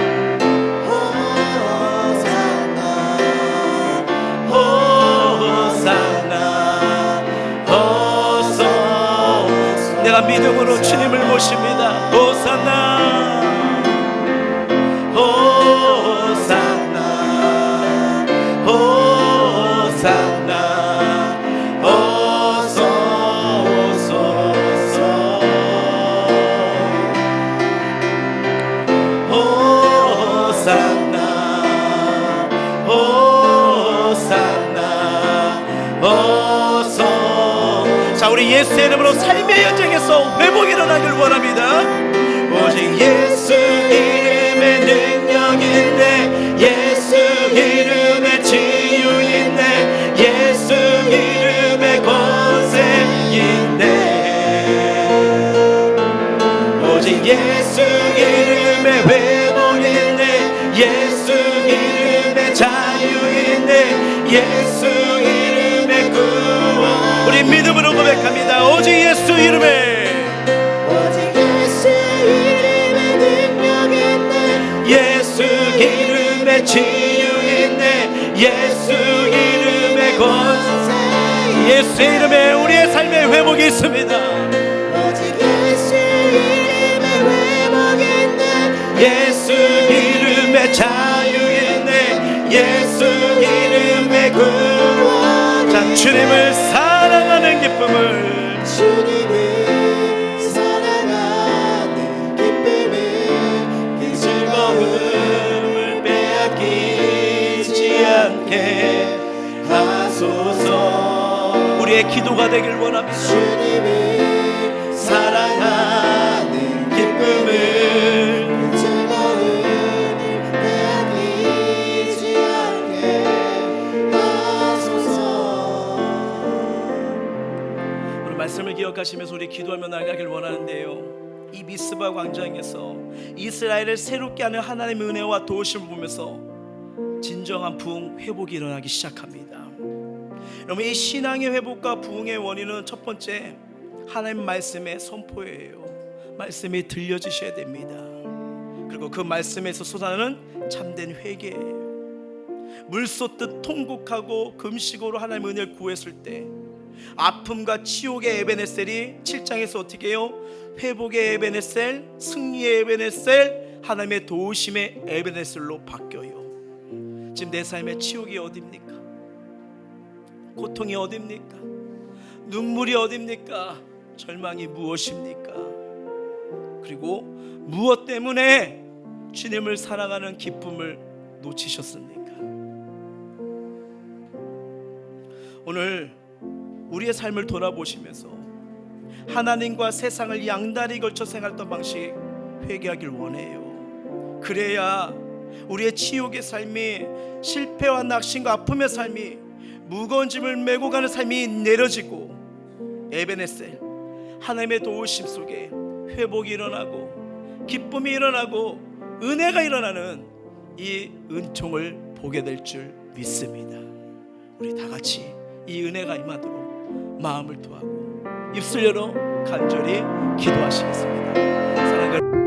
내가 믿음으로 주님을 모십니다. 호산나 호산나 호산나 호소서 호산나 호산나 호소. 자, 우리 예수의 이름으로 삶의 현장에서 회복이 일어나길 원합니다. 오직 예수 이름에 능력 있네, 예수 이름에 치유 있네, 예수 이름에 권세 있네. 오직 예수 이름에 회복 있네, 예수 이름에 자유 있네, 예수 이름에 구원. 우리 믿음으로 고백합니다. 오직 예수 이름에, 예수 이름에 치유 있네, 예수 이름에 권세, 예수 이름에 우리의 삶의 회복이 있습니다. 오직 예수 이름에 회복 있네, 예수 이름에 자유 있네, 예수 이름에 구원. 자, 주님을 사랑하는 기쁨을, 주님을 사랑하는 기쁨을 그 즐거움을 빼앗기지 않게 않게 하소서. 우리의 기도가 되길 원합니다. 주님을 사랑하는 기쁨을 즐거움을 빼앗기지 않게 하소서. 오늘 말씀을 기억하시면서 우리 기도하며 나가길 원하는데요, 이 미스바 광장에서 이스라엘을 새롭게 하는 하나님의 은혜와 도우심을 보면서 진정한 부흥 회복이 일어나기 시작합니다. 여러분, 이 신앙의 회복과 부흥의 원인은 첫 번째 하나님 말씀의 선포예요. 말씀이 들려지셔야 됩니다. 그리고 그 말씀에서 솟아나는 참된 회개예요. 물 쏟듯 통곡하고 금식으로 하나님의 은혜를 구했을 때 아픔과 치욕의 에베네셀이 7장에서 어떻게 해요? 회복의 에베네셀, 승리의 에베네셀, 하나님의 도우심의 에베네셀로 바뀌어요. 지금 내 삶의 치욕이 어딥니까? 고통이 어딥니까? 눈물이 어딥니까? 절망이 무엇입니까? 그리고 무엇 때문에 주님을 사랑하는 기쁨을 놓치셨습니까? 오늘 우리의 삶을 돌아보시면서 하나님과 세상을 양다리 걸쳐 생활했던 방식 회개하길 원해요. 그래야 우리의 치욕의 삶이, 실패와 낙심과 아픔의 삶이, 무거운 짐을 메고 가는 삶이 내려지고 에베네셀, 하나님의 도우심 속에 회복이 일어나고 기쁨이 일어나고 은혜가 일어나는 이 은총을 보게 될 줄 믿습니다. 우리 다 같이 이 은혜가 임하도록 마음을 토하고 입술 열어 간절히 기도하시겠습니다. 사랑하는